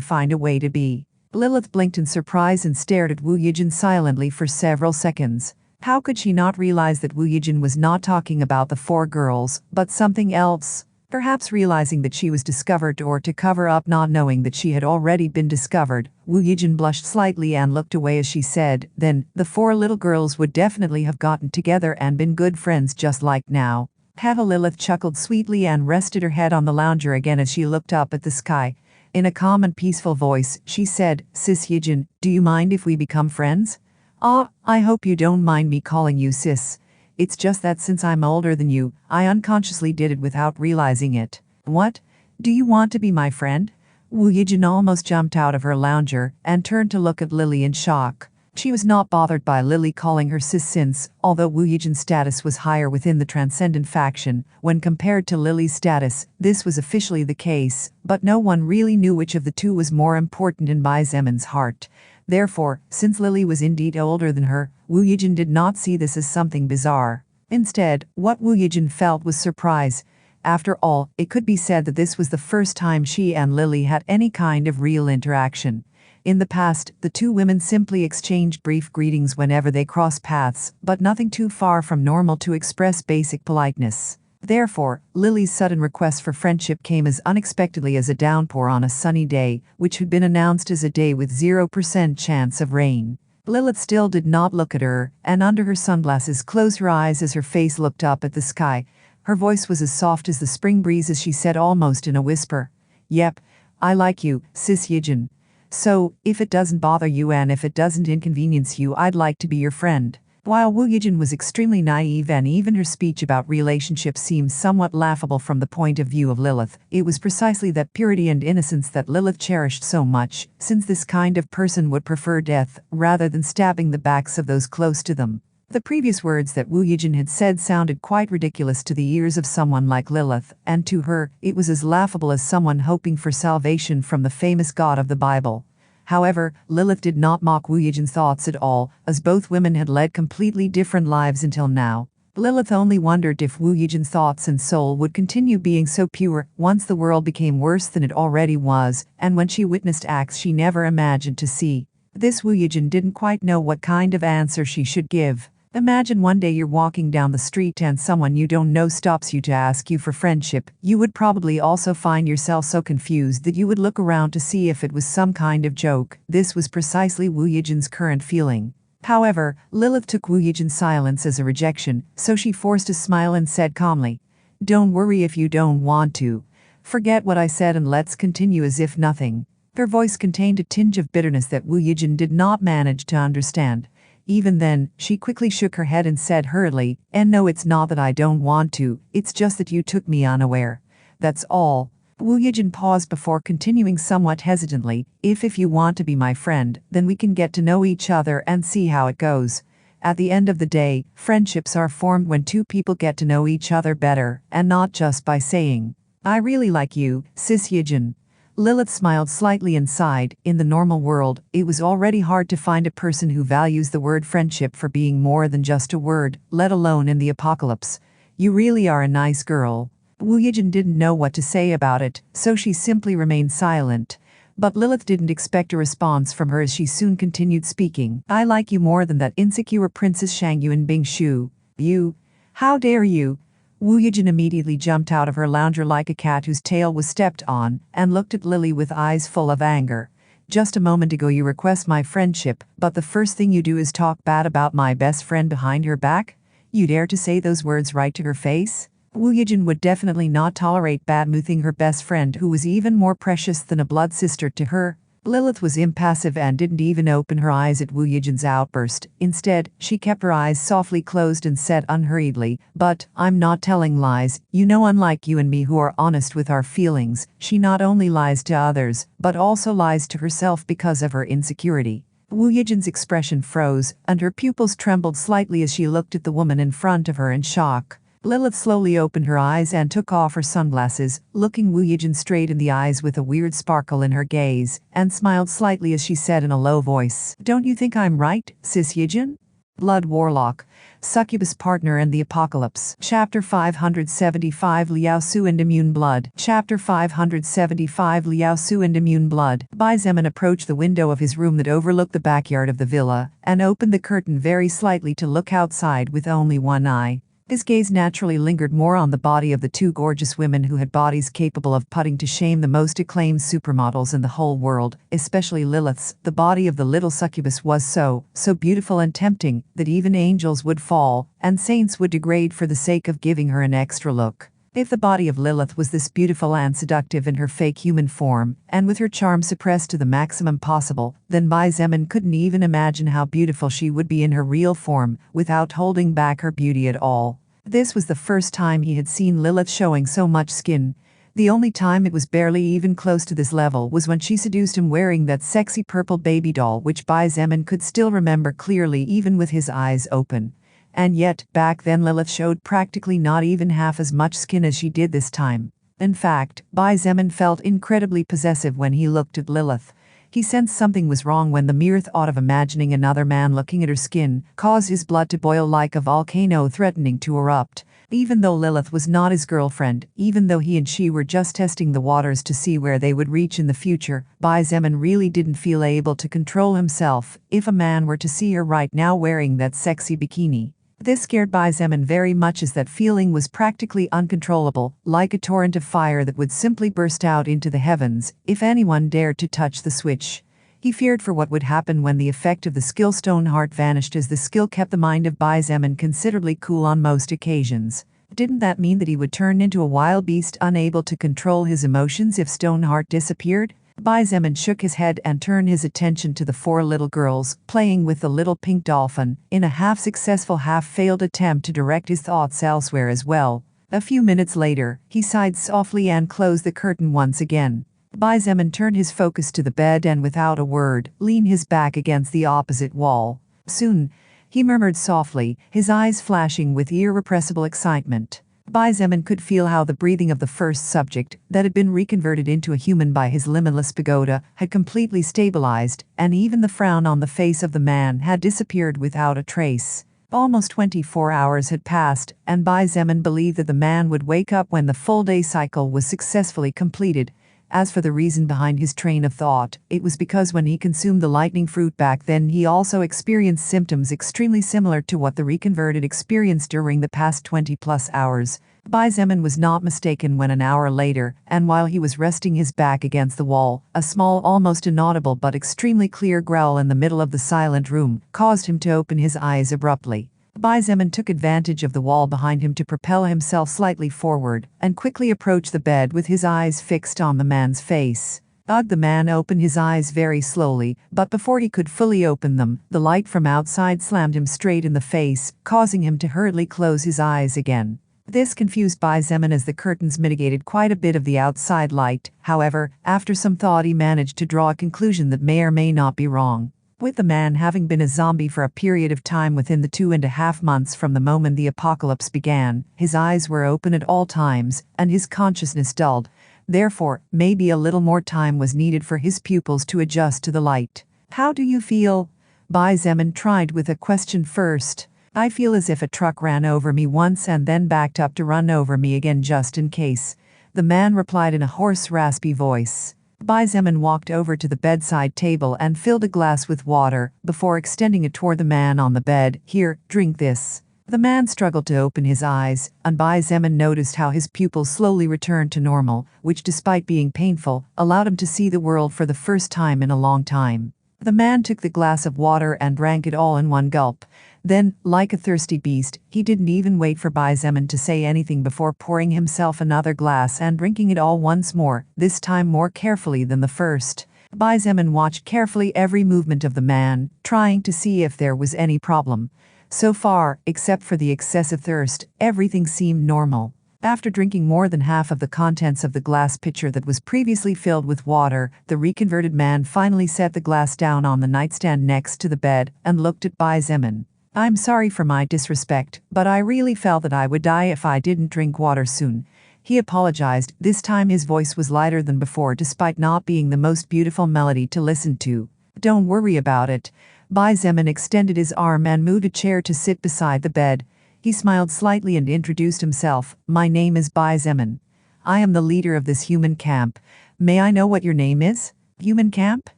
find a way to be." Lilith blinked in surprise and stared at Wu Yijin silently for several seconds. How could she not realize that Wu Yijin was not talking about the four girls, but something else? Perhaps realizing that she was discovered or to cover up not knowing that she had already been discovered, Wu Yijin blushed slightly and looked away as she said, "Then, the four little girls would definitely have gotten together and been good friends just like now." Heva Lilith chuckled sweetly and rested her head on the lounger again as she looked up at the sky. In a calm and peaceful voice, she said, "Sis Yijin, do you mind if we become friends?" "Ah, I hope you don't mind me calling you sis. It's just that since I'm older than you, I unconsciously did it without realizing it." "What? Do you want to be my friend?" Wu Yijin almost jumped out of her lounger and turned to look at Lily in shock. She was not bothered by Lily calling her sis since, although Wu Yijin's status was higher within the Transcendent faction, when compared to Lily's status, this was officially the case, but no one really knew which of the two was more important in Bai Zemin's heart. Therefore, since Lily was indeed older than her, Wu Yijin did not see this as something bizarre. Instead, what Wu Yijin felt was surprise. After all, it could be said that this was the first time she and Lily had any kind of real interaction. In the past, the two women simply exchanged brief greetings whenever they crossed paths, but nothing too far from normal to express basic politeness. Therefore, Lily's sudden request for friendship came as unexpectedly as a downpour on a sunny day, which had been announced as a day with 0% chance of rain. Lilith still did not look at her, and under her sunglasses closed her eyes as her face looked up at the sky. Her voice was as soft as the spring breeze as she said almost in a whisper, "Yep, I like you, Sis Yijin. So, if it doesn't bother you and if it doesn't inconvenience you, I'd like to be your friend." While Wu Yijin was extremely naive and even her speech about relationships seemed somewhat laughable from the point of view of Lilith, it was precisely that purity and innocence that Lilith cherished so much, since this kind of person would prefer death rather than stabbing the backs of those close to them. The previous words that Wu Yijin had said sounded quite ridiculous to the ears of someone like Lilith, and to her, it was as laughable as someone hoping for salvation from the famous God of the Bible. However, Lilith did not mock Wu Yijin's thoughts at all, as both women had led completely different lives until now. Lilith only wondered if Wu Yijin's thoughts and soul would continue being so pure once the world became worse than it already was, and when she witnessed acts she never imagined to see. This Wu Yijin didn't quite know what kind of answer she should give. Imagine one day you're walking down the street and someone you don't know stops you to ask you for friendship. You would probably also find yourself so confused that you would look around to see if it was some kind of joke. This was precisely Wu Yijin's current feeling. However, Lilith took Wu Yijin's silence as a rejection, so she forced a smile and said calmly, "Don't worry if you don't want to. Forget what I said and let's continue as if nothing." Her voice contained a tinge of bitterness that Wu Yijin did not manage to understand. Even then, she quickly shook her head and said hurriedly, "And no, it's not that I don't want to, it's just that you took me unaware. That's all." Wu Yijin paused before continuing somewhat hesitantly, If you want to be my friend, then we can get to know each other and see how it goes. At the end of the day, friendships are formed when two people get to know each other better, and not just by saying, "I really like you, Sis Yijin." Lilith smiled slightly and sighed. In the normal world, it was already hard to find a person who values the word friendship for being more than just a word, let alone in the apocalypse. "You really are a nice girl." Wu Yijin didn't know what to say about it, so she simply remained silent. But Lilith didn't expect a response from her as she soon continued speaking. "I like you more than that insecure Princess Shangyuan Bingshu. You? How dare you?" Wu Yijin immediately jumped out of her lounger like a cat whose tail was stepped on, and looked at Lily with eyes full of anger. "Just a moment ago you request my friendship, but the first thing you do is talk bad about my best friend behind her back? You dare to say those words right to her face?" Wu Yijin would definitely not tolerate bad-mouthing her best friend who was even more precious than a blood sister to her. Lilith was impassive and didn't even open her eyes at Wu Yijin's outburst. Instead, she kept her eyes softly closed and said unhurriedly, "But, I'm not telling lies. You know, unlike you and me who are honest with our feelings, she not only lies to others, but also lies to herself because of her insecurity." Wu Yijin's expression froze, and her pupils trembled slightly as she looked at the woman in front of her in shock. Lilith slowly opened her eyes and took off her sunglasses, looking Wu Yijin straight in the eyes with a weird sparkle in her gaze, and smiled slightly as she said in a low voice, "Don't you think I'm right, Sis Yijin?" Blood Warlock, Succubus Partner and the Apocalypse. Chapter 575 Liao Su and Immune Blood. Chapter 575 Liao Su and Immune Blood. Bai Zemin approached the window of his room that overlooked the backyard of the villa, and opened the curtain very slightly to look outside with only one eye. His gaze naturally lingered more on the body of the two gorgeous women who had bodies capable of putting to shame the most acclaimed supermodels in the whole world, especially Lilith's. The body of the little succubus was so beautiful and tempting, that even angels would fall, and saints would degrade for the sake of giving her an extra look. If the body of Lilith was this beautiful and seductive in her fake human form, and with her charm suppressed to the maximum possible, then Bai Zemin couldn't even imagine how beautiful she would be in her real form, without holding back her beauty at all. This was the first time he had seen Lilith showing so much skin. The only time it was barely even close to this level was when she seduced him wearing that sexy purple baby doll which Bai Zemin could still remember clearly even with his eyes open. And yet, back then Lilith showed practically not even half as much skin as she did this time. In fact, Bai Zemin felt incredibly possessive when he looked at Lilith. He sensed something was wrong when the mere thought of imagining another man looking at her skin caused his blood to boil like a volcano threatening to erupt. Even though Lilith was not his girlfriend, even though he and she were just testing the waters to see where they would reach in the future, Bai Zemin really didn't feel able to control himself if a man were to see her right now wearing that sexy bikini. This scared Bai Zemin very much as that feeling was practically uncontrollable, like a torrent of fire that would simply burst out into the heavens if anyone dared to touch the switch. He feared for what would happen when the effect of the skill Stoneheart vanished, as the skill kept the mind of Bai Zemin considerably cool on most occasions. Didn't that mean that he would turn into a wild beast unable to control his emotions if Stoneheart disappeared? Bai Zemin shook his head and turned his attention to the four little girls playing with the little pink dolphin, in a half-successful half-failed attempt to direct his thoughts elsewhere as well. A few minutes later, he sighed softly and closed the curtain once again. Bai Zemin turned his focus to the bed and without a word, leaned his back against the opposite wall. Soon, he murmured softly, his eyes flashing with irrepressible excitement. Xietain could feel how the breathing of the first subject, that had been reconverted into a human by his limitless pagoda, had completely stabilized, and even the frown on the face of the man had disappeared without a trace. Almost 24 hours had passed, and Xietain believed that the man would wake up when the full-day cycle was successfully completed. As for the reason behind his train of thought, it was because when he consumed the lightning fruit back then he also experienced symptoms extremely similar to what the reconverted experienced during the past 20-plus hours. Xietain was not mistaken when an hour later, and while he was resting his back against the wall, a small, almost inaudible but extremely clear growl in the middle of the silent room caused him to open his eyes abruptly. Xietain took advantage of the wall behind him to propel himself slightly forward, and quickly approached the bed with his eyes fixed on the man's face. The man opened his eyes very slowly, but before he could fully open them, the light from outside slammed him straight in the face, causing him to hurriedly close his eyes again. This confused Xietain as the curtains mitigated quite a bit of the outside light. However, after some thought he managed to draw a conclusion that may or may not be wrong. With the man having been a zombie for a period of time within the 2.5 months from the moment the apocalypse began, his eyes were open at all times, and his consciousness dulled. Therefore, maybe a little more time was needed for his pupils to adjust to the light. "How do you feel?" Xietain tried with a question first. "I feel as if a truck ran over me once and then backed up to run over me again just in case," the man replied in a hoarse, raspy voice. Xietain walked over to the bedside table and filled a glass with water, before extending it toward the man on the bed. "Here, drink this." The man struggled to open his eyes, and Xietain noticed how his pupils slowly returned to normal, which despite being painful, allowed him to see the world for the first time in a long time. The man took the glass of water and drank it all in one gulp. Then, like a thirsty beast, he didn't even wait for Xietain to say anything before pouring himself another glass and drinking it all once more, this time more carefully than the first. Xietain watched carefully every movement of the man, trying to see if there was any problem. So far, except for the excessive thirst, everything seemed normal. After drinking more than half of the contents of the glass pitcher that was previously filled with water, the reconverted man finally set the glass down on the nightstand next to the bed and looked at Xietain. "I'm sorry for my disrespect, but I really felt that I would die if I didn't drink water soon," he apologized. This time his voice was lighter than before despite not being the most beautiful melody to listen to. "Don't worry about it." Xietain extended his arm and moved a chair to sit beside the bed. He smiled slightly and introduced himself. "My name is Xietain. I am the leader of this human camp. May I know what your name is?" "Human camp?"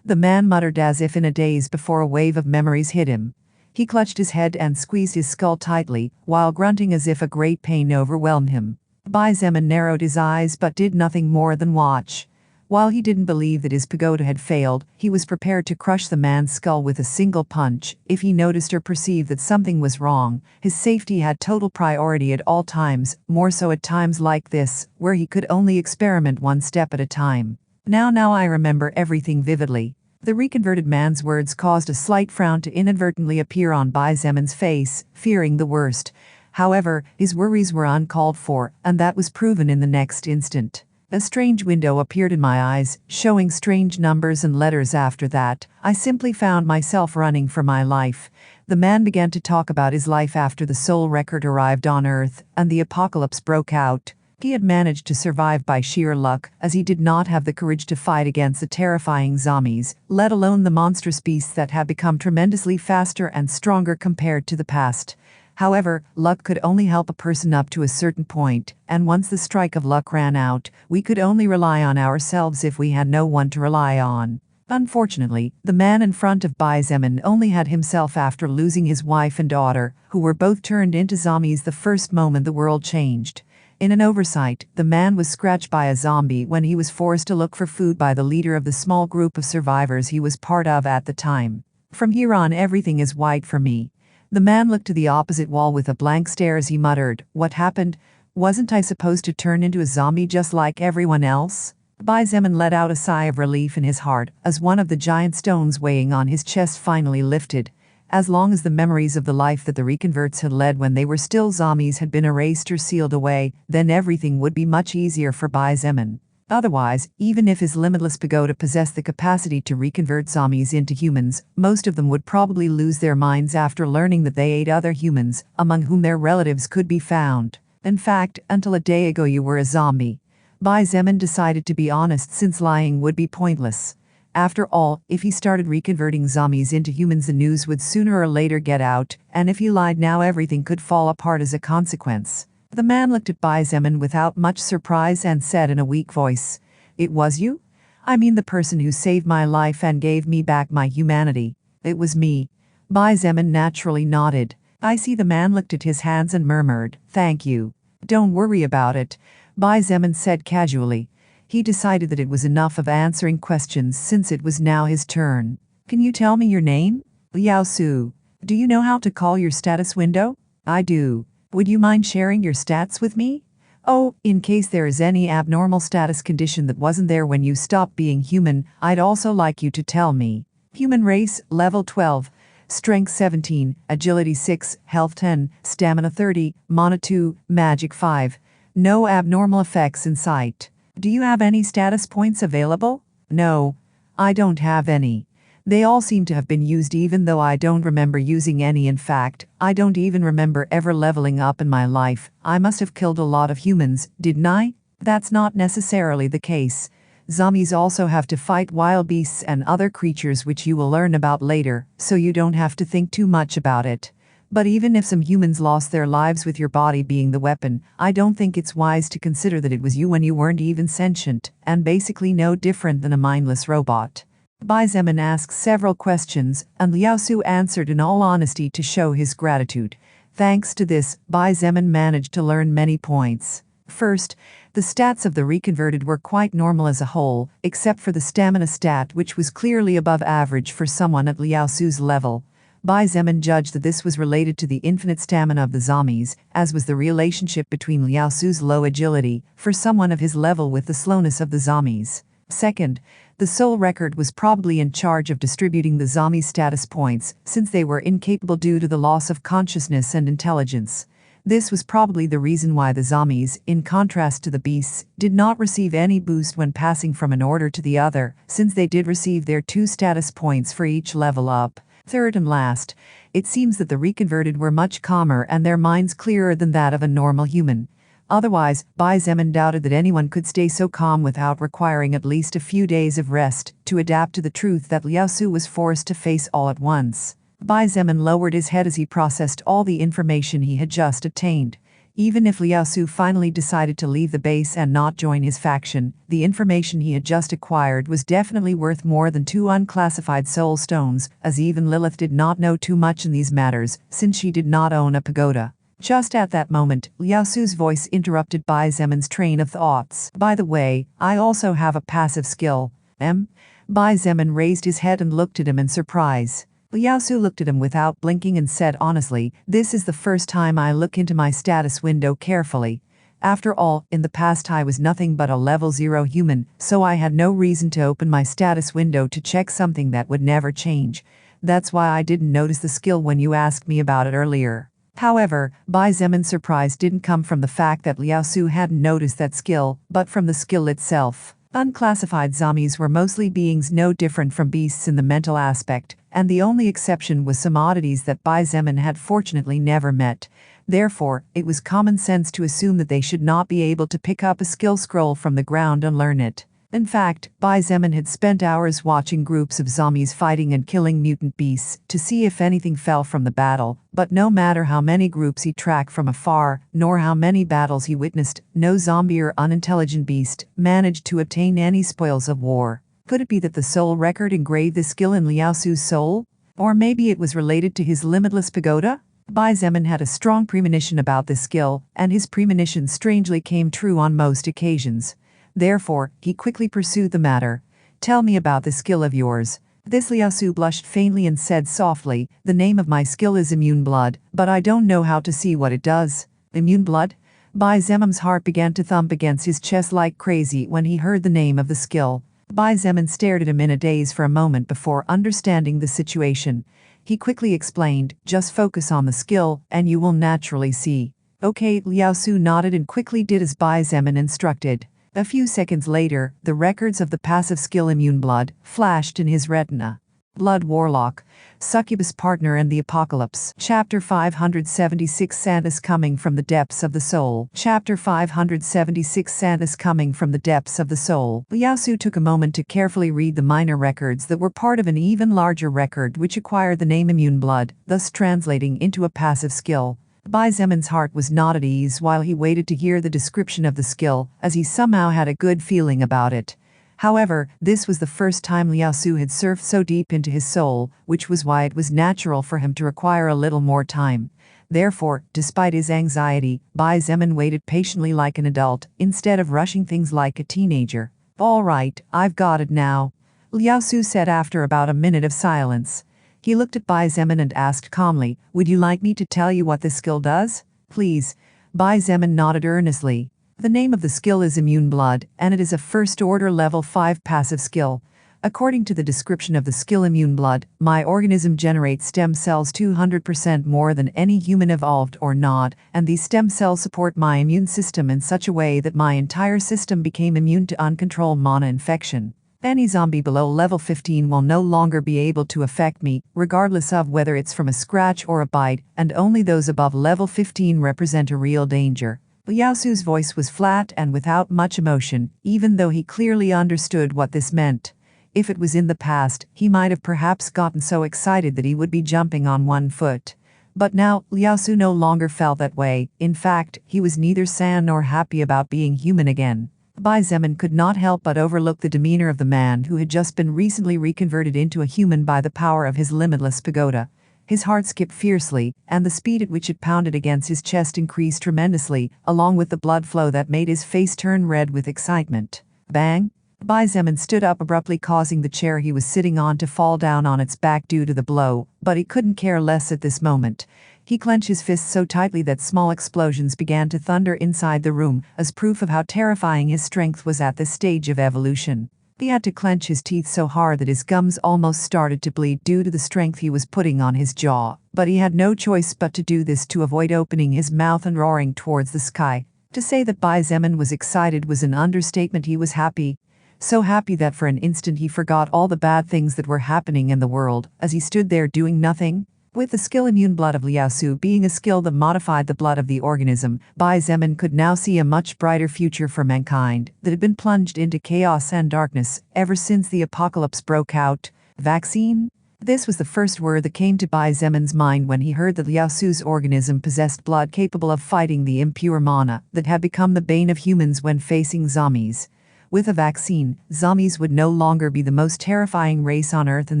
the man muttered as if in a daze before a wave of memories hit him. He clutched his head and squeezed his skull tightly, while grunting as if a great pain overwhelmed him. Xietain narrowed his eyes but did nothing more than watch. While he didn't believe that his pagoda had failed, he was prepared to crush the man's skull with a single punch if he noticed or perceived that something was wrong. His safety had total priority at all times, more so at times like this, where he could only experiment one step at a time. Now I remember everything vividly." The reconverted man's words caused a slight frown to inadvertently appear on Xietan's face, fearing the worst. However, his worries were uncalled for, and that was proven in the next instant. A strange window appeared in my eyes, showing strange numbers and letters. After that, I simply found myself running for my life. The man began to talk about his life after the soul record arrived on Earth, and the apocalypse broke out. He had managed to survive by sheer luck, as he did not have the courage to fight against the terrifying zombies, let alone the monstrous beasts that had become tremendously faster and stronger compared to the past. However, luck could only help a person up to a certain point, and once the strike of luck ran out, we could only rely on ourselves if we had no one to rely on. Unfortunately, the man in front of Xietain only had himself after losing his wife and daughter, who were both turned into zombies the first moment the world changed. In an oversight, the man was scratched by a zombie when he was forced to look for food by the leader of the small group of survivors he was part of at the time. "From here on everything is white for me." The man looked to the opposite wall with a blank stare as he muttered, "What happened? Wasn't I supposed to turn into a zombie just like everyone else?" Xietain let out a sigh of relief in his heart as one of the giant stones weighing on his chest finally lifted. As long as the memories of the life that the reconverts had led when they were still zombies had been erased or sealed away, then everything would be much easier for Xietain. Otherwise, even if his limitless pagoda possessed the capacity to reconvert zombies into humans, most of them would probably lose their minds after learning that they ate other humans, among whom their relatives could be found. In fact, until a day ago you were a zombie. Xietain decided to be honest since lying would be pointless. After all, if he started reconverting zombies into humans, the news would sooner or later get out, and if he lied now, everything could fall apart as a consequence. The man looked at Xietain without much surprise and said in a weak voice, "It was you? I mean the person who saved my life and gave me back my humanity. It was me." Xietain naturally nodded. I see. The man looked at his hands and murmured, "Thank you. Don't worry about it," Xietain said casually. He decided that it was enough of answering questions since it was now his turn. "Can you tell me your name?" "Liao-su." "Do you know how to call your status window?" "I do." "Would you mind sharing your stats with me?" "Oh, in case there is any abnormal status condition that wasn't there when you stopped being human, I'd also like you to tell me." "Human race, level 12. Strength 17, Agility 6, Health 10, Stamina 30, Mana 2, Magic 5. No abnormal effects in sight." "Do you have any status points available?" "No. I don't have any. They all seem to have been used even though I don't remember using any. In fact, I don't even remember ever leveling up in my life. I must have killed a lot of humans, didn't I?" "That's not necessarily the case. Zombies also have to fight wild beasts and other creatures which you will learn about later, so you don't have to think too much about it. But even if some humans lost their lives with your body being the weapon, I don't think it's wise to consider that it was you when you weren't even sentient, and basically no different than a mindless robot." Xietain asked several questions, and Liao-su answered in all honesty to show his gratitude. Thanks to this, Xietain managed to learn many points. First, the stats of the reconverted were quite normal as a whole, except for the stamina stat, which was clearly above average for someone at Liao-su's level. Xietain judged that this was related to the infinite stamina of the zombies, as was the relationship between Liao-su's low agility for someone of his level with the slowness of the zombies. Second, the soul record was probably in charge of distributing the zombie status points, since they were incapable due to the loss of consciousness and intelligence. This was probably the reason why the zombies, in contrast to the beasts, did not receive any boost when passing from an order to the other, since they did receive their 2 status points for each level up. Third and last, it seems that the reconverted were much calmer and their minds clearer than that of a normal human. Otherwise, Xietain doubted that anyone could stay so calm without requiring at least a few days of rest to adapt to the truth that Liao-su was forced to face all at once. Xietain lowered his head as he processed all the information he had just obtained. Even if Liao-su finally decided to leave the base and not join his faction, the information he had just acquired was definitely worth more than 2 unclassified soul stones, as even Lilith did not know too much in these matters, since she did not own a pagoda. Just at that moment, Liao-su's voice interrupted Xietan's train of thoughts. "By the way, I also have a passive skill." Xietain raised his head and looked at him in surprise. Liao-su looked at him without blinking and said honestly, "This is the first time I look into my status window carefully. After all, in the past I was nothing but a level 0 human, so I had no reason to open my status window to check something that would never change. That's why I didn't notice the skill when you asked me about it earlier." However, Xietan's surprise didn't come from the fact that Liao-su hadn't noticed that skill, but from the skill itself. Unclassified zombies were mostly beings no different from beasts in the mental aspect, and the only exception was some oddities that Xietain had fortunately never met. Therefore, it was common sense to assume that they should not be able to pick up a skill scroll from the ground and learn it. In fact, Xietain had spent hours watching groups of zombies fighting and killing mutant beasts to see if anything fell from the battle, but no matter how many groups he tracked from afar, nor how many battles he witnessed, no zombie or unintelligent beast managed to obtain any spoils of war. Could it be that the soul record engraved the skill in Liao-su's soul? Or maybe it was related to his limitless pagoda? Xietain had a strong premonition about this skill, and his premonition strangely came true on most occasions. Therefore, he quickly pursued the matter. "Tell me about this skill of yours." This Liao-su blushed faintly and said softly, "The name of my skill is Immune Blood, but I don't know how to see what it does." "Immune Blood?" Xietan's heart began to thump against his chest like crazy when he heard the name of the skill. Xietain stared at him in a daze for a moment before understanding the situation. He quickly explained, "Just focus on the skill, and you will naturally see." "Okay," Liao-su nodded and quickly did as Xietain instructed. A few seconds later, the records of the passive skill Immune Blood flashed in his retina. Blood Warlock, Succubus Partner and the Apocalypse. Chapter 576 Santas coming from the depths of the soul. Chapter 576 Santas coming from the depths of the soul. Liao Su took a moment to carefully read the minor records that were part of an even larger record which acquired the name Immune Blood, thus translating into a passive skill. Bai Zemin's heart was not at ease while he waited to hear the description of the skill, as he somehow had a good feeling about it. However, this was the first time Liao Su had surfed so deep into his soul, which was why it was natural for him to require a little more time. Therefore, despite his anxiety, Bai Zemin waited patiently like an adult, instead of rushing things like a teenager. "All right, I've got it now," Liao Su said after about a minute of silence. He looked at Bai Zemin and asked calmly, "Would you like me to tell you what this skill does?" "Please." Bai Zemin nodded earnestly. The name of the skill is Immune Blood, and it is a first-order level 5 passive skill. According to the description of the skill Immune Blood, my organism generates stem cells 200% more than any human evolved or not, and these stem cells support my immune system in such a way that my entire system became immune to uncontrolled mana infection. Any zombie below level 15 will no longer be able to affect me, regardless of whether it's from a scratch or a bite, and only those above level 15 represent a real danger. Liao Su's voice was flat and without much emotion, even though he clearly understood what this meant. If it was in the past, he might have perhaps gotten so excited that he would be jumping on one foot. But now, Liao Su no longer felt that way. In fact, he was neither sad nor happy about being human again. Bai Zemin could not help but overlook the demeanor of the man who had just been recently reconverted into a human by the power of his limitless pagoda. His heart skipped fiercely, and the speed at which it pounded against his chest increased tremendously, along with the blood flow that made his face turn red with excitement. Bang! Bai Zemin stood up abruptly, causing the chair he was sitting on to fall down on its back due to the blow, but he couldn't care less at this moment. He clenched his fists so tightly that small explosions began to thunder inside the room, as proof of how terrifying his strength was at this stage of evolution. He had to clench his teeth so hard that his gums almost started to bleed due to the strength he was putting on his jaw, but he had no choice but to do this to avoid opening his mouth and roaring towards the sky. To say that Bai Zemin was excited was an understatement. He was happy. So happy that for an instant he forgot all the bad things that were happening in the world, as he stood there doing nothing. With the skill Immune Blood of Liao Su being a skill that modified the blood of the organism, Bai Zemin could now see a much brighter future for mankind that had been plunged into chaos and darkness ever since the apocalypse broke out. Vaccine? This was the first word that came to Bai Zemin's mind when he heard that Liao Su's organism possessed blood capable of fighting the impure mana that had become the bane of humans when facing zombies. With a vaccine, zombies would no longer be the most terrifying race on Earth in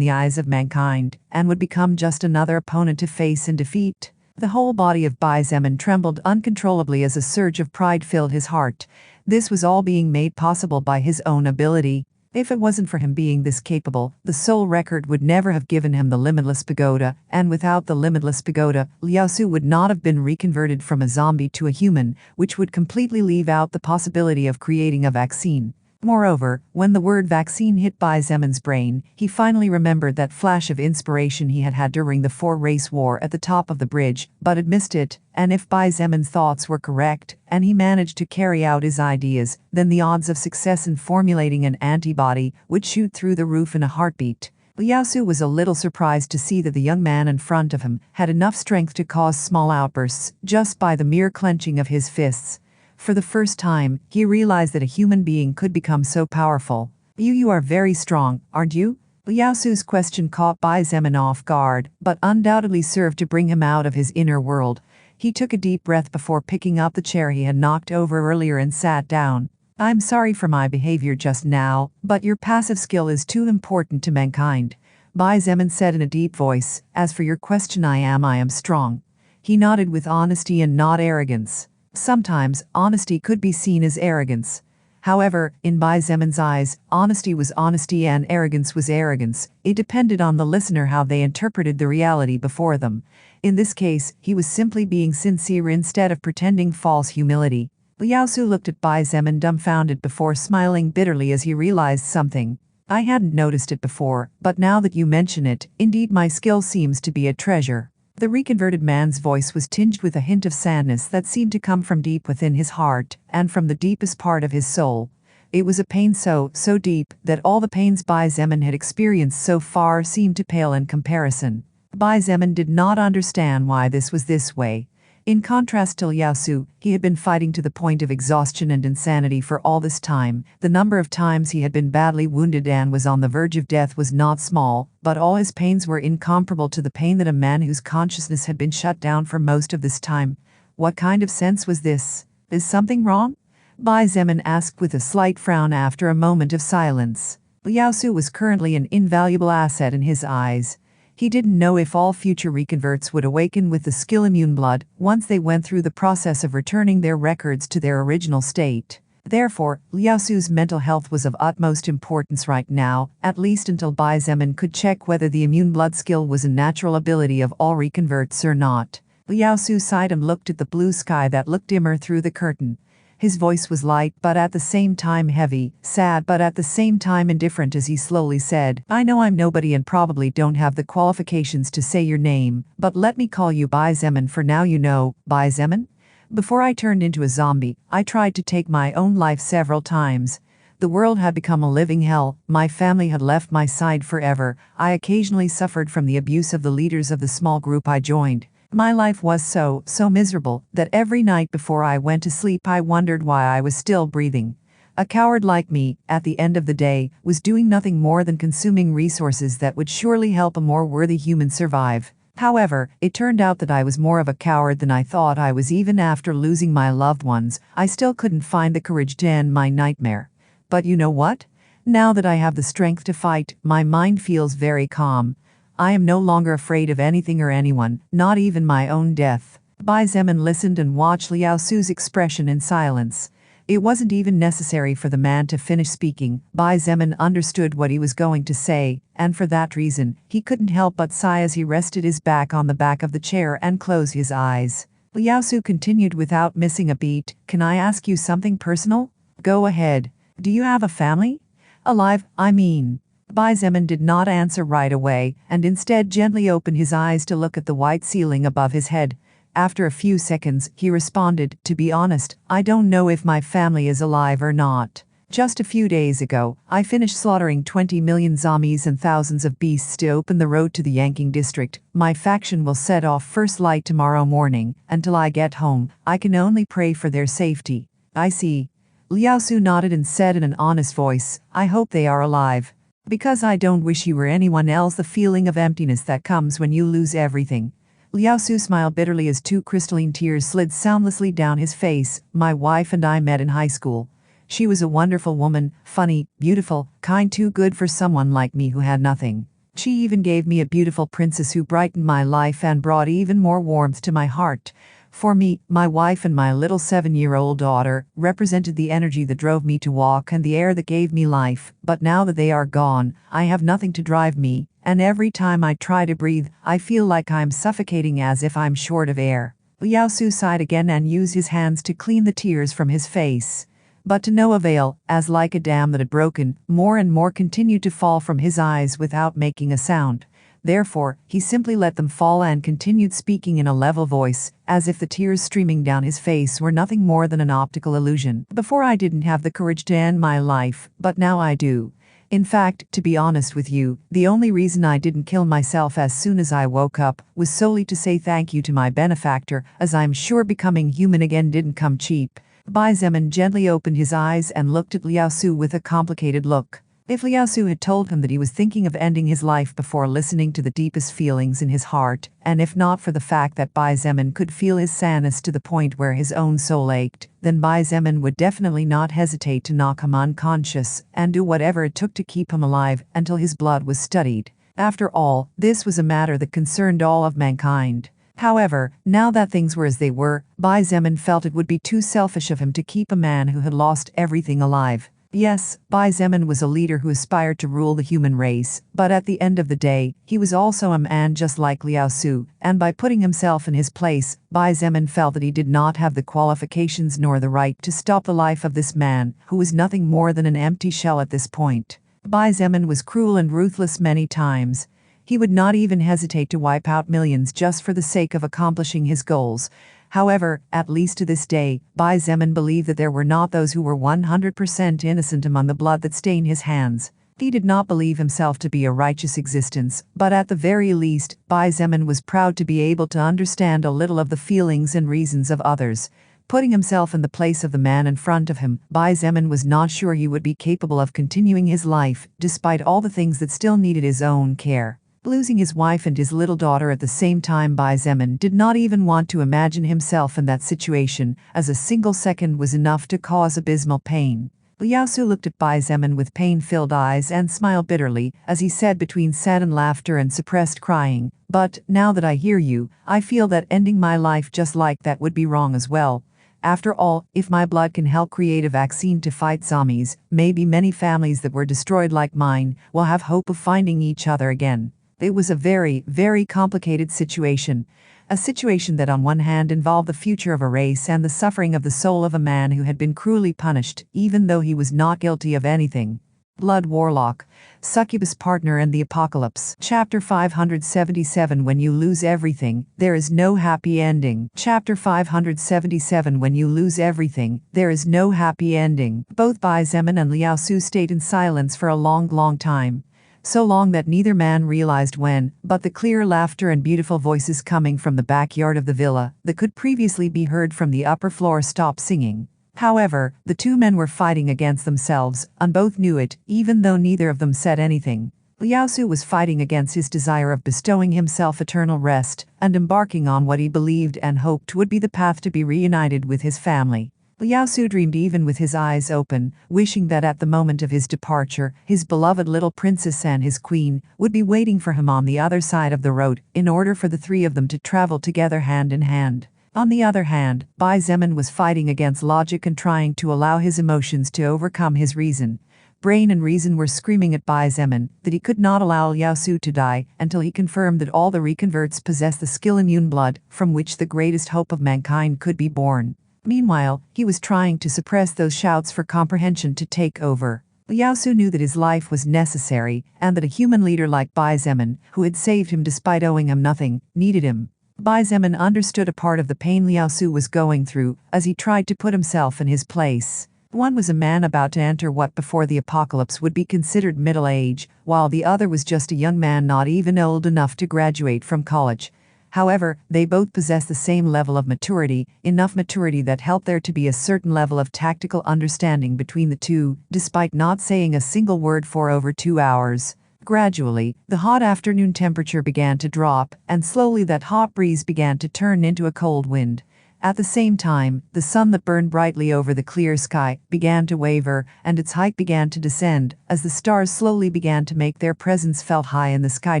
the eyes of mankind, and would become just another opponent to face and defeat. The whole body of Bai Zemin trembled uncontrollably as a surge of pride filled his heart. This was all being made possible by his own ability. If it wasn't for him being this capable, the soul record would never have given him the limitless pagoda, and without the limitless pagoda, Liao Su would not have been reconverted from a zombie to a human, which would completely leave out the possibility of creating a vaccine. Moreover, when the word vaccine hit Bai Zemin's brain, he finally remembered that flash of inspiration he had had during the four-race war at the top of the bridge, but had missed it, and if Bai Zemin's thoughts were correct, and he managed to carry out his ideas, then the odds of success in formulating an antibody would shoot through the roof in a heartbeat. Liao Su was a little surprised to see that the young man in front of him had enough strength to cause small outbursts just by the mere clenching of his fists. For the first time, he realized that a human being could become so powerful. You are very strong, aren't you?" Liao Su's question caught Bai Zemin off guard, but undoubtedly served to bring him out of his inner world. He took a deep breath before picking up the chair he had knocked over earlier and sat down. "I'm sorry for my behavior just now, but your passive skill is too important to mankind," Bai Zemin said in a deep voice. "As for your question, I am strong." He nodded with honesty and not arrogance. Sometimes, honesty could be seen as arrogance. However, in Bai Zemin's eyes, honesty was honesty and arrogance was arrogance. It depended on the listener how they interpreted the reality before them. In this case, he was simply being sincere instead of pretending false humility. Liao Su looked at Bai Zemin dumbfounded before smiling bitterly as he realized something. "I hadn't noticed it before, but now that you mention it, indeed my skill seems to be a treasure." The reconverted man's voice was tinged with a hint of sadness that seemed to come from deep within his heart and from the deepest part of his soul. It was a pain so deep that all the pains Bai Zemin had experienced so far seemed to pale in comparison. Bai Zemin did not understand why this was this way. In contrast to Liao Su, he had been fighting to the point of exhaustion and insanity for all this time. The number of times he had been badly wounded and was on the verge of death was not small, but all his pains were incomparable to the pain that a man whose consciousness had been shut down for most of this time. What kind of sense was this? Is something wrong? Bai Zemin asked with a slight frown after a moment of silence. Liao Su was currently an invaluable asset in his eyes. He didn't know if all future reconverts would awaken with the skill immune blood once they went through the process of returning their records to their original state. Therefore, Liao Su's mental health was of utmost importance right now, at least until Bai Zemin could check whether the immune blood skill was a natural ability of all reconverts or not. Liao Su sighed and looked at the blue sky that looked dimmer through the curtain. His voice was light but at the same time heavy, sad but at the same time indifferent as he slowly said, "I know I'm nobody and probably don't have the qualifications to say your name, but let me call you Bai Zemin for now, you know, Bai Zemin? Before I turned into a zombie, I tried to take my own life several times. The world had become a living hell, my family had left my side forever, I occasionally suffered from the abuse of the leaders of the small group I joined. My life was so miserable that every night before I went to sleep I wondered why I was still breathing. A coward like me, at the end of the day, was doing nothing more than consuming resources that would surely help a more worthy human survive. However, it turned out that I was more of a coward than I thought I was. Even after losing my loved ones, I still couldn't find the courage to end my nightmare. But you know what? Now that I have the strength to fight, my mind feels very calm. I am no longer afraid of anything or anyone, not even my own death." Bai Zemin listened and watched Liao Su's expression in silence. It wasn't even necessary for the man to finish speaking. Bai Zemin understood what he was going to say, and for that reason, he couldn't help but sigh as he rested his back on the back of the chair and closed his eyes. Liao Su continued without missing a beat, "Can I ask you something personal?" "Go ahead. Do you have a family?" "Alive, I mean." Bai Zemin did not answer right away, and instead gently opened his eyes to look at the white ceiling above his head. After a few seconds, he responded, "To be honest, I don't know if my family is alive or not. Just a few days ago, I finished slaughtering 20 million zombies and thousands of beasts to open the road to the Yanking district. My faction will set off first light tomorrow morning. Until I get home, I can only pray for their safety." "I see." Liao Su nodded and said in an honest voice, "I hope they are alive. Because I don't wish you or anyone else the feeling of emptiness that comes when you lose everything." Liao Su smiled bitterly as two crystalline tears slid soundlessly down his face. "My wife and I met in high school. She was a wonderful woman, funny, beautiful, kind, too good for someone like me who had nothing. She even gave me a beautiful princess who brightened my life and brought even more warmth to my heart. For me, my wife and my little 7-year-old daughter represented the energy that drove me to walk and the air that gave me life, but now that they are gone, I have nothing to drive me, and every time I try to breathe, I feel like I'm suffocating as if I'm short of air." Liao Su sighed again and used his hands to clean the tears from his face. But to no avail, as like a dam that had broken, more and more continued to fall from his eyes without making a sound. Therefore, he simply let them fall and continued speaking in a level voice, as if the tears streaming down his face were nothing more than an optical illusion. "Before I didn't have the courage to end my life, but now I do. In fact, to be honest with you, the only reason I didn't kill myself as soon as I woke up was solely to say thank you to my benefactor, as I'm sure becoming human again didn't come cheap." Bai Zemin gently opened his eyes and looked at Liao Su with a complicated look. If Liao Su had told him that he was thinking of ending his life before listening to the deepest feelings in his heart, and if not for the fact that Bai Zemin could feel his sadness to the point where his own soul ached, then Bai Zemin would definitely not hesitate to knock him unconscious and do whatever it took to keep him alive until his blood was studied. After all, this was a matter that concerned all of mankind. However, now that things were as they were, Bai Zemin felt it would be too selfish of him to keep a man who had lost everything alive. Yes, Bai Zemin was a leader who aspired to rule the human race, but at the end of the day, he was also a man just like Liao Su, and by putting himself in his place, Bai Zemin felt that he did not have the qualifications nor the right to stop the life of this man, who was nothing more than an empty shell at this point. Bai Zemin was cruel and ruthless many times. He would not even hesitate to wipe out millions just for the sake of accomplishing his goals. However, at least to this day, Bai Zemin believed that there were not those who were 100% innocent among the blood that stained his hands. He did not believe himself to be a righteous existence, but at the very least, Bai Zemin was proud to be able to understand a little of the feelings and reasons of others. Putting himself in the place of the man in front of him, Bai Zemin was not sure he would be capable of continuing his life, despite all the things that still needed his own care. Losing his wife and his little daughter at the same time, Bai Zemin did not even want to imagine himself in that situation, as a single second was enough to cause abysmal pain. Liao Su looked at Bai Zemin with pain-filled eyes and smiled bitterly, as he said between saddened laughter and suppressed crying, "But, now that I hear you, I feel that ending my life just like that would be wrong as well. After all, if my blood can help create a vaccine to fight zombies, maybe many families that were destroyed like mine will have hope of finding each other again." It was a very, very complicated situation. A situation that on one hand involved the future of a race and the suffering of the soul of a man who had been cruelly punished, even though he was not guilty of anything. Blood Warlock, Succubus Partner and the Apocalypse. Chapter 577. When you lose everything, there is no happy ending. Chapter 577. When you lose everything, there is no happy ending. Both Bai Zemin and Liao Su stayed in silence for a long time. So long that neither man realized when, but the clear laughter and beautiful voices coming from the backyard of the villa that could previously be heard from the upper floor stopped singing. However, the two men were fighting against themselves, and both knew it, even though neither of them said anything. Liao Su was fighting against his desire of bestowing himself eternal rest and embarking on what he believed and hoped would be the path to be reunited with his family. Liao Su dreamed even with his eyes open, wishing that at the moment of his departure, his beloved little princess and his queen would be waiting for him on the other side of the road in order for the three of them to travel together hand in hand. On the other hand, Bai Zemin was fighting against logic and trying to allow his emotions to overcome his reason. Brain and reason were screaming at Bai Zemin that he could not allow Liao Su to die until he confirmed that all the reconverts possessed the skill immune blood from which the greatest hope of mankind could be born. Meanwhile, he was trying to suppress those shouts for comprehension to take over. Liao Su knew that his life was necessary and that a human leader like Bai Zemin, who had saved him despite owing him nothing, needed him. Bai Zemin understood a part of the pain Liao Su was going through as he tried to put himself in his place. One was a man about to enter what before the apocalypse would be considered middle age, while the other was just a young man not even old enough to graduate from college. However, they both possessed the same level of maturity, enough maturity that helped there to be a certain level of tactical understanding between the two, despite not saying a single word for over 2 hours. Gradually, the hot afternoon temperature began to drop, and slowly that hot breeze began to turn into a cold wind. At the same time, the sun that burned brightly over the clear sky began to waver, and its height began to descend, as the stars slowly began to make their presence felt high in the sky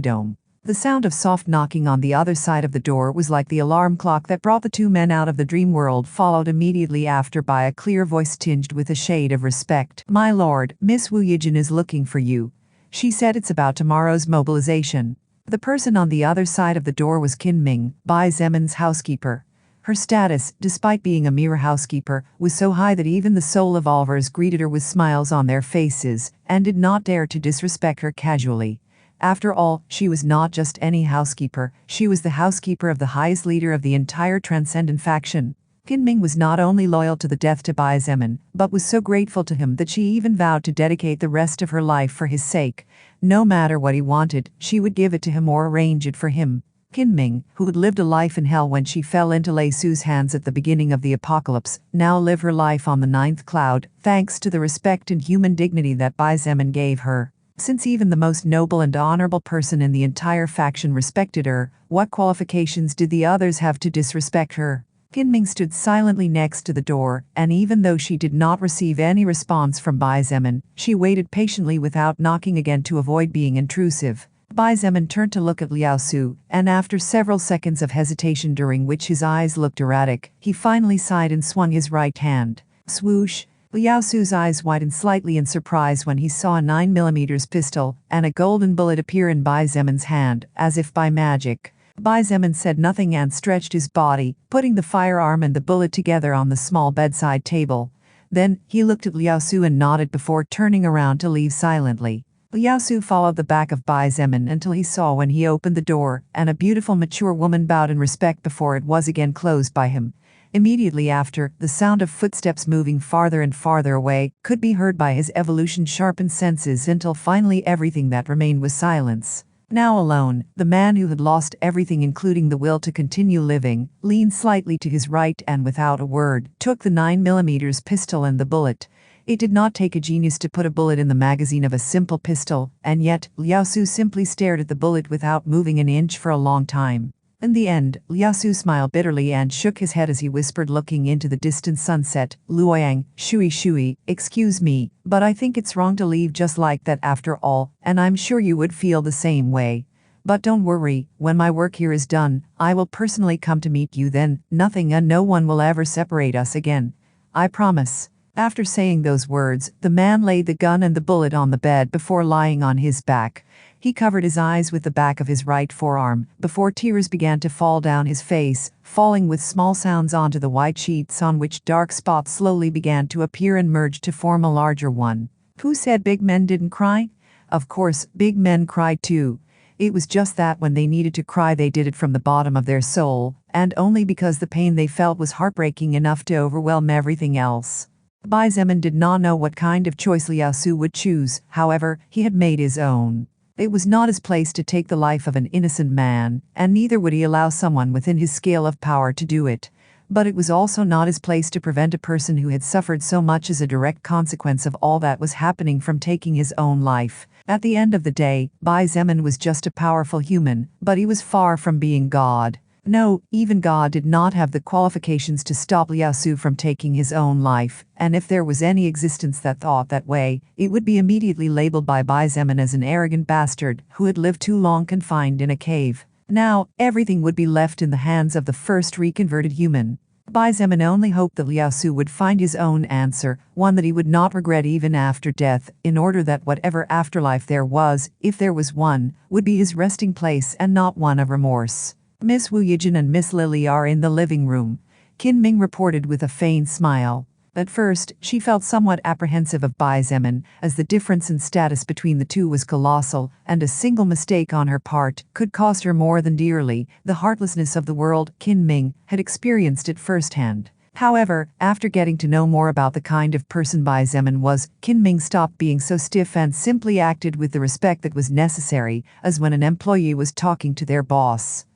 dome. The sound of soft knocking on the other side of the door was like the alarm clock that brought the two men out of the dream world, followed immediately after by a clear voice tinged with a shade of respect. "My lord, Miss Wu Yijin is looking for you. She said it's about tomorrow's mobilization." The person on the other side of the door was Qin Ming, Bai Zemin's housekeeper. Her status, despite being a mere housekeeper, was so high that even the soul evolvers greeted her with smiles on their faces and did not dare to disrespect her casually. After all, she was not just any housekeeper, she was the housekeeper of the highest leader of the entire Transcendent faction. Qin Ming was not only loyal to the death to Bai Zemin, but was so grateful to him that she even vowed to dedicate the rest of her life for his sake. No matter what he wanted, she would give it to him or arrange it for him. Qin Ming, who had lived a life in hell when she fell into Lei Su's hands at the beginning of the apocalypse, now lived her life on the 9th cloud, thanks to the respect and human dignity that Bai Zemin gave her. Since even the most noble and honorable person in the entire faction respected her, what qualifications did the others have to disrespect her? Qin Ming stood silently next to the door, and even though she did not receive any response from Bai Zemin, she waited patiently without knocking again to avoid being intrusive. Bai Zemin turned to look at Liao Su, and after several seconds of hesitation during which his eyes looked erratic, he finally sighed and swung his right hand. Swoosh! Liao Su's eyes widened slightly in surprise when he saw a 9mm pistol and a golden bullet appear in Bai Zemin's hand, as if by magic. Bai Zemin said nothing and stretched his body, putting the firearm and the bullet together on the small bedside table. Then, he looked at Liao Su and nodded before turning around to leave silently. Liao Su followed the back of Bai Zemin until he saw when he opened the door, and a beautiful mature woman bowed in respect before it was again closed by him. Immediately after, the sound of footsteps moving farther and farther away could be heard by his evolution-sharpened senses until finally everything that remained was silence. Now alone, the man who had lost everything including the will to continue living, leaned slightly to his right and without a word, took the 9mm pistol and the bullet. It did not take a genius to put a bullet in the magazine of a simple pistol, and yet, Liao Su simply stared at the bullet without moving an inch for a long time. In the end, Liao Su smiled bitterly and shook his head as he whispered looking into the distant sunset, "Luoyang, Shui, excuse me, but I think it's wrong to leave just like that after all, and I'm sure you would feel the same way. But don't worry, when my work here is done, I will personally come to meet you then, nothing and no one will ever separate us again. I promise." After saying those words, the man laid the gun and the bullet on the bed before lying on his back. He covered his eyes with the back of his right forearm, before tears began to fall down his face, falling with small sounds onto the white sheets on which dark spots slowly began to appear and merge to form a larger one. Who said big men didn't cry? Of course, big men cried too. It was just that when they needed to cry they did it from the bottom of their soul, and only because the pain they felt was heartbreaking enough to overwhelm everything else. Bai Zemin did not know what kind of choice Liao Su would choose, however, he had made his own. It was not his place to take the life of an innocent man, and neither would he allow someone within his scale of power to do it. But it was also not his place to prevent a person who had suffered so much as a direct consequence of all that was happening from taking his own life. At the end of the day, Bai Zemin was just a powerful human, but he was far from being God. No, even God did not have the qualifications to stop Liao Su from taking his own life, and if there was any existence that thought that way, it would be immediately labeled by Bai Zemin as an arrogant bastard who had lived too long confined in a cave. Now, everything would be left in the hands of the first reconverted human. Bai Zemin only hoped that Liao Su would find his own answer, one that he would not regret even after death, in order that whatever afterlife there was, if there was one, would be his resting place and not one of remorse. Miss Wu Yijin and Miss Lily are in the living room, Qin Ming reported with a faint smile. At first, she felt somewhat apprehensive of Bai Zemin, as the difference in status between the two was colossal, and a single mistake on her part could cost her more than dearly. The heartlessness of the world, Qin Ming, had experienced it firsthand. However, after getting to know more about the kind of person Bai Zemin was, Qin Ming stopped being so stiff and simply acted with the respect that was necessary, as when an employee was talking to their boss.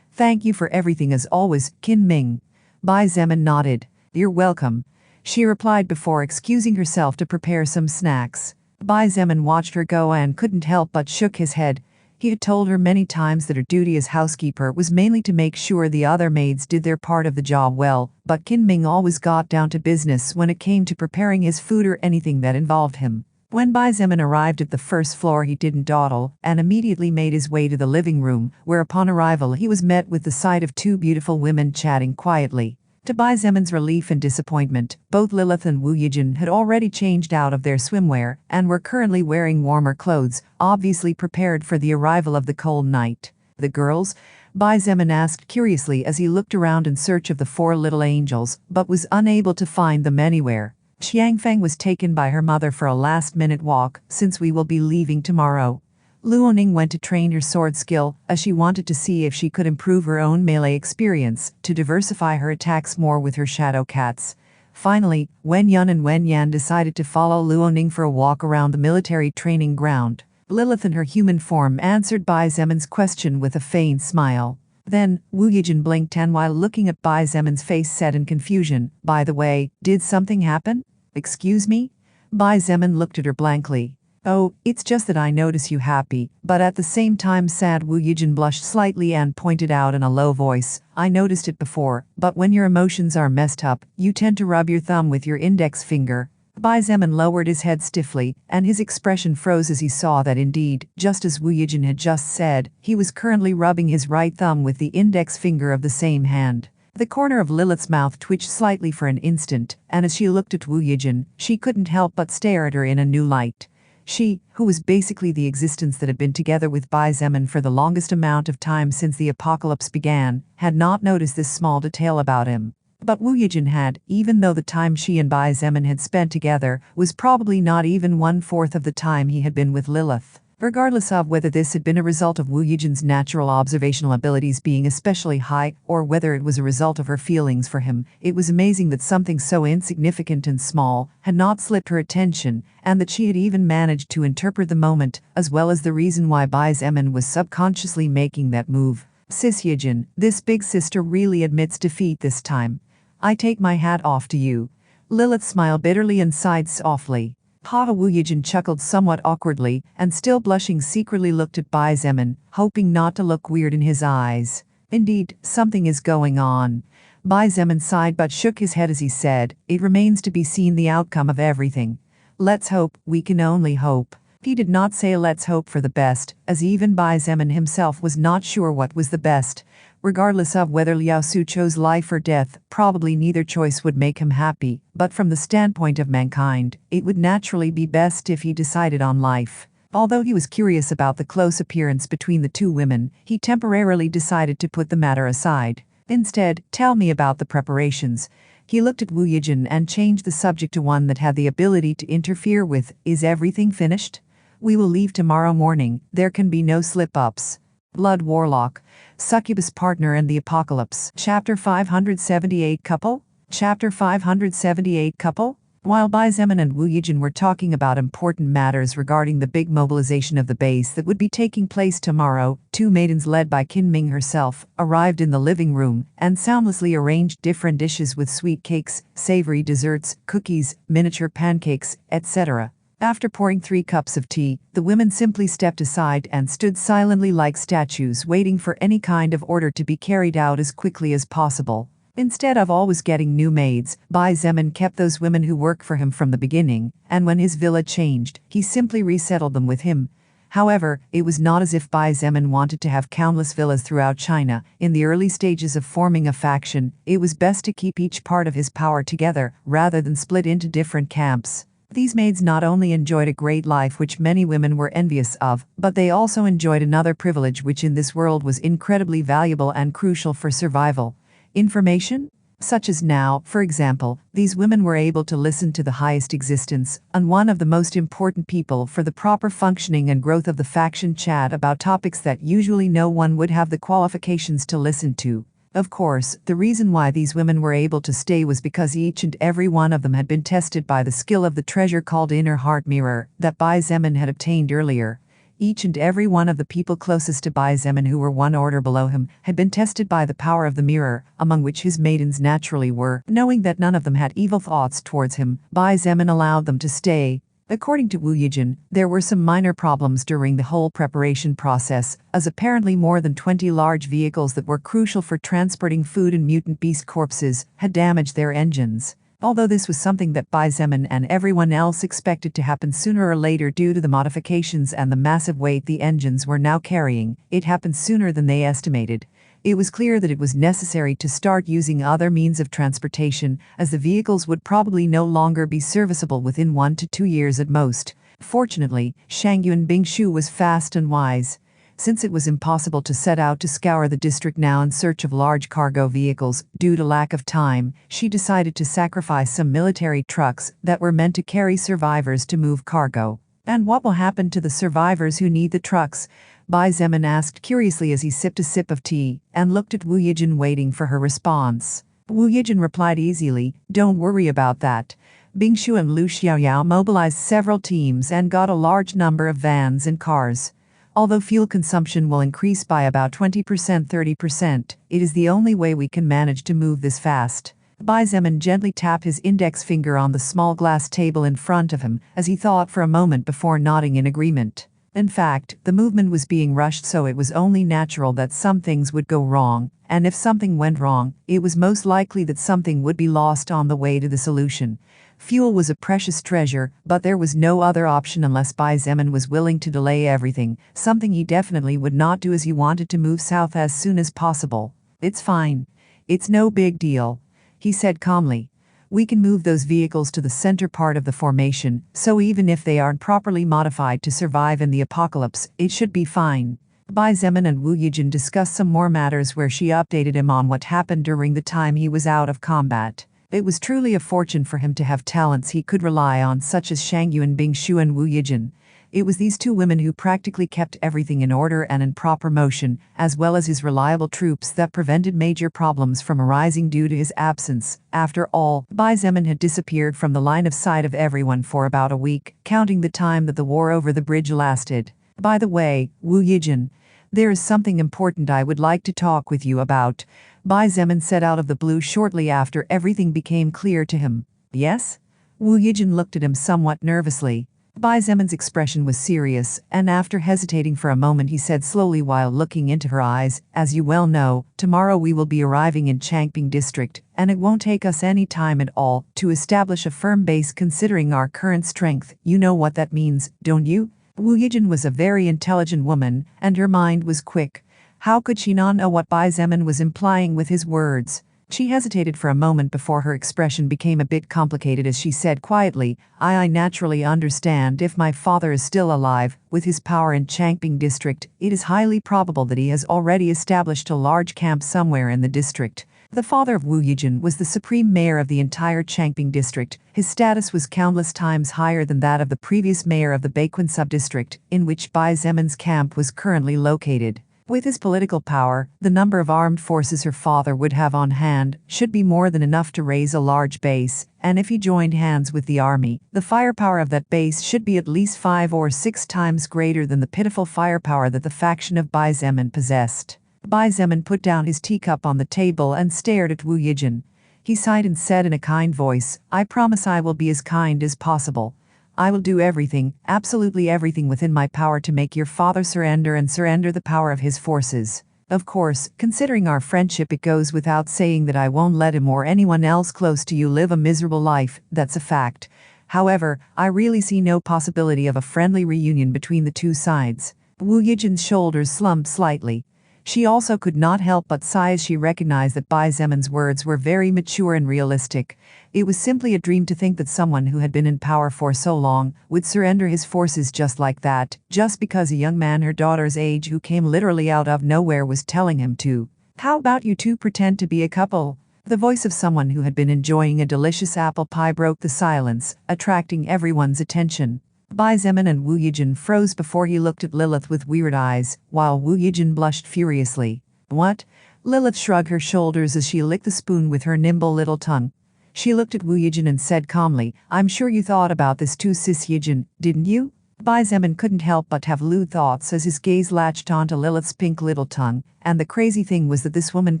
Thank you for everything as always, Qin Ming. Bai Zemin nodded. You're welcome, she replied before excusing herself to prepare some snacks. Bai Zemin watched her go and couldn't help but shook his head. He had told her many times that her duty as housekeeper was mainly to make sure the other maids did their part of the job well, but Qin Ming always got down to business when it came to preparing his food or anything that involved him. When Bai Zemin arrived at the first floor he didn't dawdle, and immediately made his way to the living room, where upon arrival he was met with the sight of two beautiful women chatting quietly. To Bai Zemin's relief and disappointment, both Lilith and Wu Yijin had already changed out of their swimwear, and were currently wearing warmer clothes, obviously prepared for the arrival of the cold night. The girls? Bai Zemin asked curiously as he looked around in search of the four little angels, but was unable to find them anywhere. Xiangfeng was taken by her mother for a last-minute walk, since we will be leaving tomorrow. Luoning went to train her sword skill, as she wanted to see if she could improve her own melee experience, to diversify her attacks more with her shadow cats. Finally, Wen Yun and Wen Yan decided to follow Luoning for a walk around the military training ground. Lilith in her human form answered Bai Zemin's question with a faint smile. Then, Wu Yijin blinked and while looking at Bai Zemin's face said in confusion, "By the way, did something happen? Excuse me?" Bai Zemin looked at her blankly. "Oh, it's just that I notice you happy," but at the same time sad. Wu Yijin blushed slightly and pointed out in a low voice, "I noticed it before, but when your emotions are messed up, you tend to rub your thumb with your index finger." Bai Zemin lowered his head stiffly, and his expression froze as he saw that indeed, just as Wu Yijin had just said, he was currently rubbing his right thumb with the index finger of the same hand. The corner of Lilith's mouth twitched slightly for an instant, and as she looked at Wu Yijin, she couldn't help but stare at her in a new light. She, who was basically the existence that had been together with Bai Zemin for the longest amount of time since the apocalypse began, had not noticed this small detail about him. But Wu Yijin had, even though the time she and Bai Zemin had spent together was probably not even 1/4 of the time he had been with Lilith. Regardless of whether this had been a result of Wu Yijin's natural observational abilities being especially high, or whether it was a result of her feelings for him, it was amazing that something so insignificant and small had not slipped her attention, and that she had even managed to interpret the moment, as well as the reason why Bai Zemin was subconsciously making that move. Sis Yijin, this big sister really admits defeat this time. I take my hat off to you. Lilith smiled bitterly and sighed softly. Wu Yijin chuckled somewhat awkwardly, and still blushing secretly looked at Bai Zemin, hoping not to look weird in his eyes. Indeed, something is going on. Bai Zemin sighed but shook his head as he said, it remains to be seen the outcome of everything. Let's hope, we can only hope. He did not say let's hope for the best, as even Bai Zemin himself was not sure what was the best. Regardless of whether Liao Su chose life or death, probably neither choice would make him happy, but from the standpoint of mankind, it would naturally be best if he decided on life. Although he was curious about the close appearance between the two women, he temporarily decided to put the matter aside. Instead, tell me about the preparations. He looked at Wu Yijin and changed the subject to one that had the ability to interfere with, is everything finished? We will leave tomorrow morning, there can be no slip-ups. Blood Warlock, Succubus Partner and the Apocalypse. Chapter 578 Couple? Chapter 578 Couple? While Bai Zemin and Wu Yijin were talking about important matters regarding the big mobilization of the base that would be taking place tomorrow, two maidens led by Qin Ming herself arrived in the living room and soundlessly arranged different dishes with sweet cakes, savory desserts, cookies, miniature pancakes, etc. After pouring 3 cups of tea, the women simply stepped aside and stood silently like statues waiting for any kind of order to be carried out as quickly as possible. Instead of always getting new maids, Bai Zemin kept those women who work for him from the beginning, and when his villa changed, he simply resettled them with him. However, it was not as if Bai Zemin wanted to have countless villas throughout China. In the early stages of forming a faction, it was best to keep each part of his power together, rather than split into different camps. These maids not only enjoyed a great life which many women were envious of, but they also enjoyed another privilege which in this world was incredibly valuable and crucial for survival. Information? Such as now, for example, these women were able to listen to the highest existence, and one of the most important people for the proper functioning and growth of the faction chat about topics that usually no one would have the qualifications to listen to. Of course, the reason why these women were able to stay was because each and every one of them had been tested by the skill of the treasure called Inner Heart Mirror that Bai Zemin had obtained earlier. Each and every one of the people closest to Bai Zemin who were one order below him had been tested by the power of the mirror, among which his maidens naturally were. Knowing that none of them had evil thoughts towards him, Bai Zemin allowed them to stay. According to Wu Yijin, there were some minor problems during the whole preparation process, as apparently more than 20 large vehicles that were crucial for transporting food and mutant beast corpses had damaged their engines. Although this was something that Bai Zemin and everyone else expected to happen sooner or later due to the modifications and the massive weight the engines were now carrying, it happened sooner than they estimated. It was clear that it was necessary to start using other means of transportation, as the vehicles would probably no longer be serviceable within 1 to 2 years at most. Fortunately, Shangyuan Bingshu was fast and wise. Since it was impossible to set out to scour the district now in search of large cargo vehicles due to lack of time, she decided to sacrifice some military trucks that were meant to carry survivors to move cargo. And what will happen to the survivors who need the trucks? Bai Zemin asked curiously as he sipped a sip of tea and looked at Wu Yijin waiting for her response. Wu Yijin replied easily, "Don't worry about that." Bingshu and Lu Xiaoyao mobilized several teams and got a large number of vans and cars. Although fuel consumption will increase by about 20% 30%, it is the only way we can manage to move this fast. Bai Zemin gently tapped his index finger on the small glass table in front of him as he thought for a moment before nodding in agreement. In fact, the movement was being rushed, so it was only natural that some things would go wrong, and if something went wrong, it was most likely that something would be lost on the way to the solution. Fuel was a precious treasure, but there was no other option unless Bai Zemin was willing to delay everything, something he definitely would not do as he wanted to move south as soon as possible. "It's fine. It's no big deal," he said calmly. "We can move those vehicles to the center part of the formation, so even if they aren't properly modified to survive in the apocalypse, it should be fine." Bai Zemin and Wu Yijin discussed some more matters where she updated him on what happened during the time he was out of combat. It was truly a fortune for him to have talents he could rely on, such as Shangyuan Bingshu and Wu Yijin. It was these two women who practically kept everything in order and in proper motion, as well as his reliable troops that prevented major problems from arising due to his absence. After all, Xietain had disappeared from the line of sight of everyone for about a week, counting the time that the war over the bridge lasted. By the way, Wu Yijin, there is something important I would like to talk with you about. Xietain said out of the blue shortly after everything became clear to him. Yes? Wu Yijin looked at him somewhat nervously. Xietan's expression was serious, and after hesitating for a moment he said slowly while looking into her eyes, "As you well know, tomorrow we will be arriving in Changping district, and it won't take us any time at all to establish a firm base considering our current strength. You know what that means, don't you?" Wu Yijin was a very intelligent woman, and her mind was quick. How could she not know what Xietain was implying with his words? She hesitated for a moment before her expression became a bit complicated as she said quietly, I naturally understand if my father is still alive. With his power in Changping district, it is highly probable that he has already established a large camp somewhere in the district. The father of Wu Yijin was the supreme mayor of the entire Changping district. His status was countless times higher than that of the previous mayor of the Beiquan subdistrict, in which Xietan's camp was currently located. With his political power, the number of armed forces her father would have on hand should be more than enough to raise a large base, and if he joined hands with the army, the firepower of that base should be at least 5 or 6 times greater than the pitiful firepower that the faction of Xietain possessed. Xietain put down his teacup on the table and stared at Wu Yijin. He sighed and said in a kind voice, I promise I will be as kind as possible. I will do everything, absolutely everything within my power to make your father surrender and surrender the power of his forces. Of course, considering our friendship, it goes without saying that I won't let him or anyone else close to you live a miserable life, that's a fact. However, I really see no possibility of a friendly reunion between the two sides. Wu Yijin's shoulders slumped slightly. She also could not help but sigh as she recognized that Xietan's words were very mature and realistic. It was simply a dream to think that someone who had been in power for so long would surrender his forces just like that, just because a young man her daughter's age who came literally out of nowhere was telling him to. How about you two pretend to be a couple? The voice of someone who had been enjoying a delicious apple pie broke the silence, attracting everyone's attention. Xietain and Wu Yijin froze before he looked at Lilith with weird eyes, while Wu Yijin blushed furiously. What? Lilith shrugged her shoulders as she licked the spoon with her nimble little tongue. She looked at Wu Yijin and said calmly, I'm sure you thought about this too, Sis Yijin, didn't you? Xietain couldn't help but have lewd thoughts as his gaze latched onto Lilith's pink little tongue, and the crazy thing was that this woman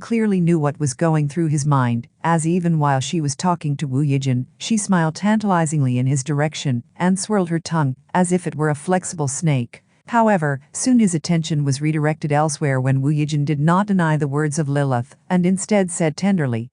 clearly knew what was going through his mind, as even while she was talking to Wu Yijin, she smiled tantalizingly in his direction and swirled her tongue as if it were a flexible snake. However, soon his attention was redirected elsewhere when Wu Yijin did not deny the words of Lilith and instead said tenderly,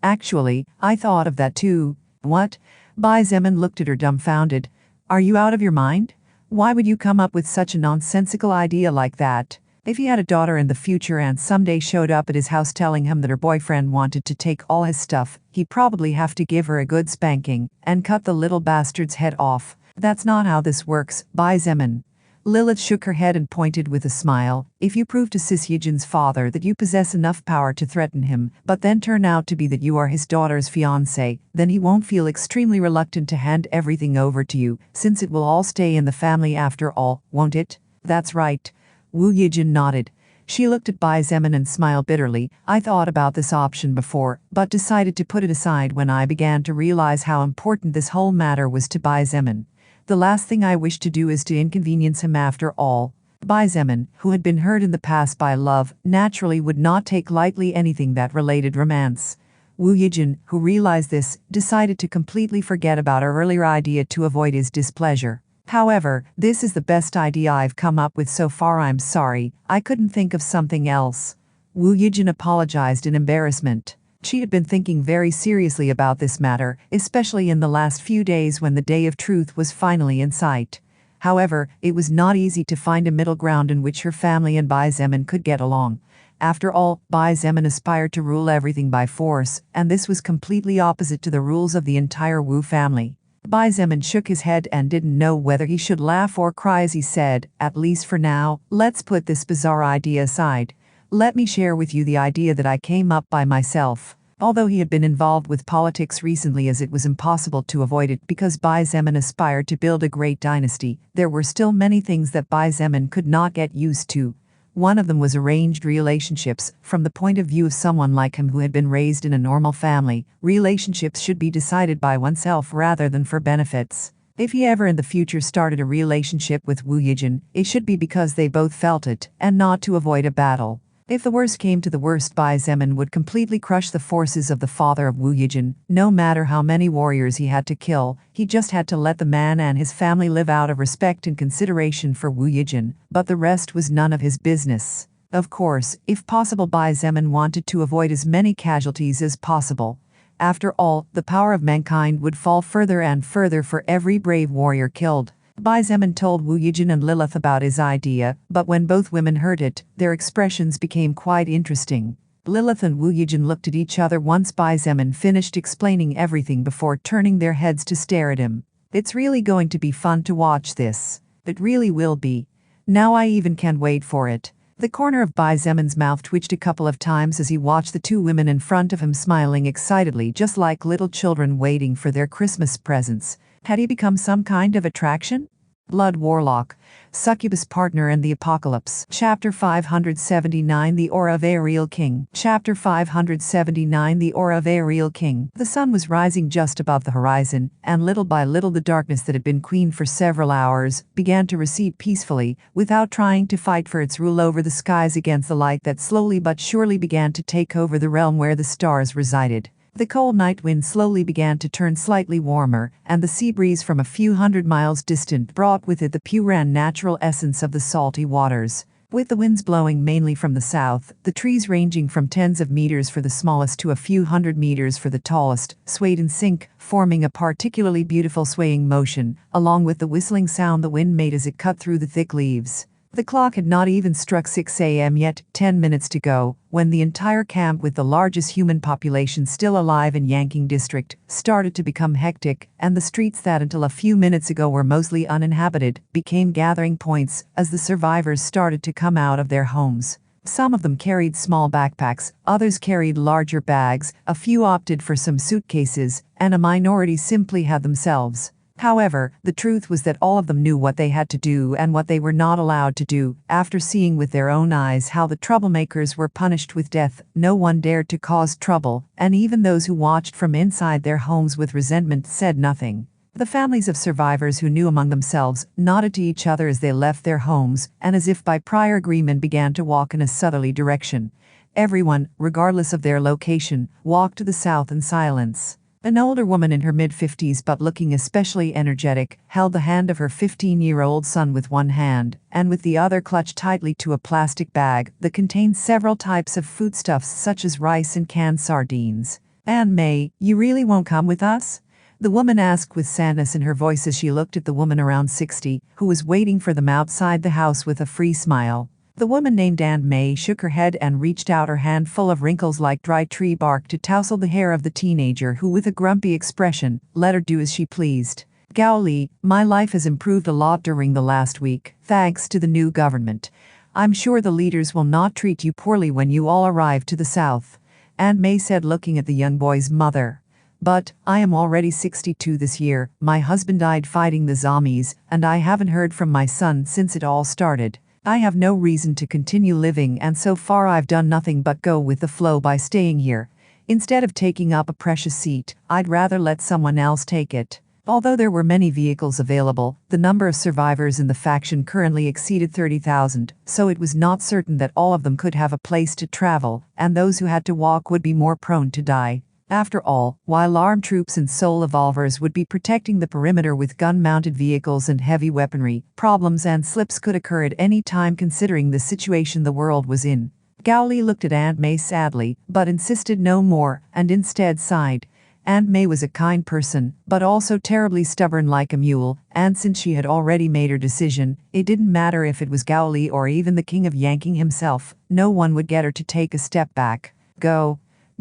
Actually, I thought of that too. What? Xietain looked at her dumbfounded. Are you out of your mind? Why would you come up with such a nonsensical idea like that? If he had a daughter in the future and someday showed up at his house telling him that her boyfriend wanted to take all his stuff, he'd probably have to give her a good spanking and cut the little bastard's head off. That's not how this works, Xietain. Lilith shook her head and pointed with a smile. If you prove to Sis Yijin's father that you possess enough power to threaten him, but then turn out to be that you are his daughter's fiancé, then he won't feel extremely reluctant to hand everything over to you, since it will all stay in the family after all, won't it? That's right. Wu Yijin nodded. She looked at Xietain and smiled bitterly. I thought about this option before, but decided to put it aside when I began to realize how important this whole matter was to Xietain. The last thing I wish to do is to inconvenience him after all. Xietain, who had been hurt in the past by love, naturally would not take lightly anything that related romance. Wu Yijin, who realized this, decided to completely forget about her earlier idea to avoid his displeasure. However, this is the best idea I've come up with so far. I'm sorry, I couldn't think of something else. Wu Yijin apologized in embarrassment. She had been thinking very seriously about this matter, especially in the last few days when the day of truth was finally in sight. However, it was not easy to find a middle ground in which her family and Xietain could get along. After all, Xietain aspired to rule everything by force, and this was completely opposite to the rules of the entire Wu family. Xietain shook his head and didn't know whether he should laugh or cry as he said, at least for now, let's put this bizarre idea aside. Let me share with you the idea that I came up by myself. Although he had been involved with politics recently as it was impossible to avoid it because Xietain aspired to build a great dynasty, there were still many things that Xietain could not get used to. One of them was arranged relationships. From the point of view of someone like him who had been raised in a normal family, relationships should be decided by oneself rather than for benefits. If he ever in the future started a relationship with Wu Yijin, it should be because they both felt it, and not to avoid a battle. If the worst came to the worst, Xietain would completely crush the forces of the father of Wu Yijin. No matter how many warriors he had to kill, he just had to let the man and his family live out of respect and consideration for Wu Yijin, but the rest was none of his business. Of course, if possible, Xietain wanted to avoid as many casualties as possible. After all, the power of mankind would fall further and further for every brave warrior killed. Xietain told Wu Yijin and Lilith about his idea, but when both women heard it, their expressions became quite interesting. Lilith and Wu Yijin looked at each other once Xietain finished explaining everything before turning their heads to stare at him. It's really going to be fun to watch this. It really will be. Now I even can't wait for it. The corner of Xietan's mouth twitched a couple of times as he watched the two women in front of him smiling excitedly, just like little children waiting for their Christmas presents. Had he become some kind of attraction? Blood Warlock, Succubus Partner and the Apocalypse. Chapter 579 The Aura of a Real King. Chapter 579 The Aura of a Real King. The sun was rising just above the horizon, and little by little the darkness that had been queen for several hours began to recede peacefully, without trying to fight for its rule over the skies against the light that slowly but surely began to take over the realm where the stars resided. The cold night wind slowly began to turn slightly warmer, and the sea breeze from a few hundred miles distant brought with it the pure and natural essence of the salty waters. With the winds blowing mainly from the south, the trees ranging from tens of meters for the smallest to a few hundred meters for the tallest, swayed in sync, forming a particularly beautiful swaying motion, along with the whistling sound the wind made as it cut through the thick leaves. The clock had not even struck 6 a.m. yet, 10 minutes to go, when the entire camp, with the largest human population still alive in Yanqing district, started to become hectic, and the streets that until a few minutes ago were mostly uninhabited became gathering points as the survivors started to come out of their homes. Some of them carried small backpacks, others carried larger bags, a few opted for some suitcases, and a minority simply had themselves. However, the truth was that all of them knew what they had to do and what they were not allowed to do. After seeing with their own eyes how the troublemakers were punished with death, no one dared to cause trouble, and even those who watched from inside their homes with resentment said nothing. The families of survivors who knew among themselves nodded to each other as they left their homes, and as if by prior agreement began to walk in a southerly direction. Everyone, regardless of their location, walked to the south in silence. An older woman in her mid-50s but looking especially energetic, held the hand of her 15-year-old son with one hand, and with the other clutched tightly to a plastic bag that contained several types of foodstuffs such as rice and canned sardines. "Aunt May, you really won't come with us?" the woman asked with sadness in her voice as she looked at the woman around 60, who was waiting for them outside the house with a free smile. The woman named Aunt May shook her head and reached out her hand full of wrinkles like dry tree bark to tousle the hair of the teenager who, with a grumpy expression, let her do as she pleased. "Gao Li, my life has improved a lot during the last week, thanks to the new government. I'm sure the leaders will not treat you poorly when you all arrive to the south," Aunt May said, looking at the young boy's mother. "But I am already 62 this year, my husband died fighting the zombies, and I haven't heard from my son since it all started. I have no reason to continue living, and so far I've done nothing but go with the flow by staying here. Instead of taking up a precious seat, I'd rather let someone else take it." Although there were many vehicles available, the number of survivors in the faction currently exceeded 30,000, so it was not certain that all of them could have a place to travel, and those who had to walk would be more prone to die. After all, while armed troops and soul evolvers would be protecting the perimeter with gun-mounted vehicles and heavy weaponry, problems and slips could occur at any time considering the situation the world was in. Gao Li looked at Aunt May sadly, but insisted no more, and instead sighed. Aunt May was a kind person, but also terribly stubborn like a mule, and since she had already made her decision, it didn't matter if it was Gao Li or even the king of Yanqing himself, no one would get her to take a step back.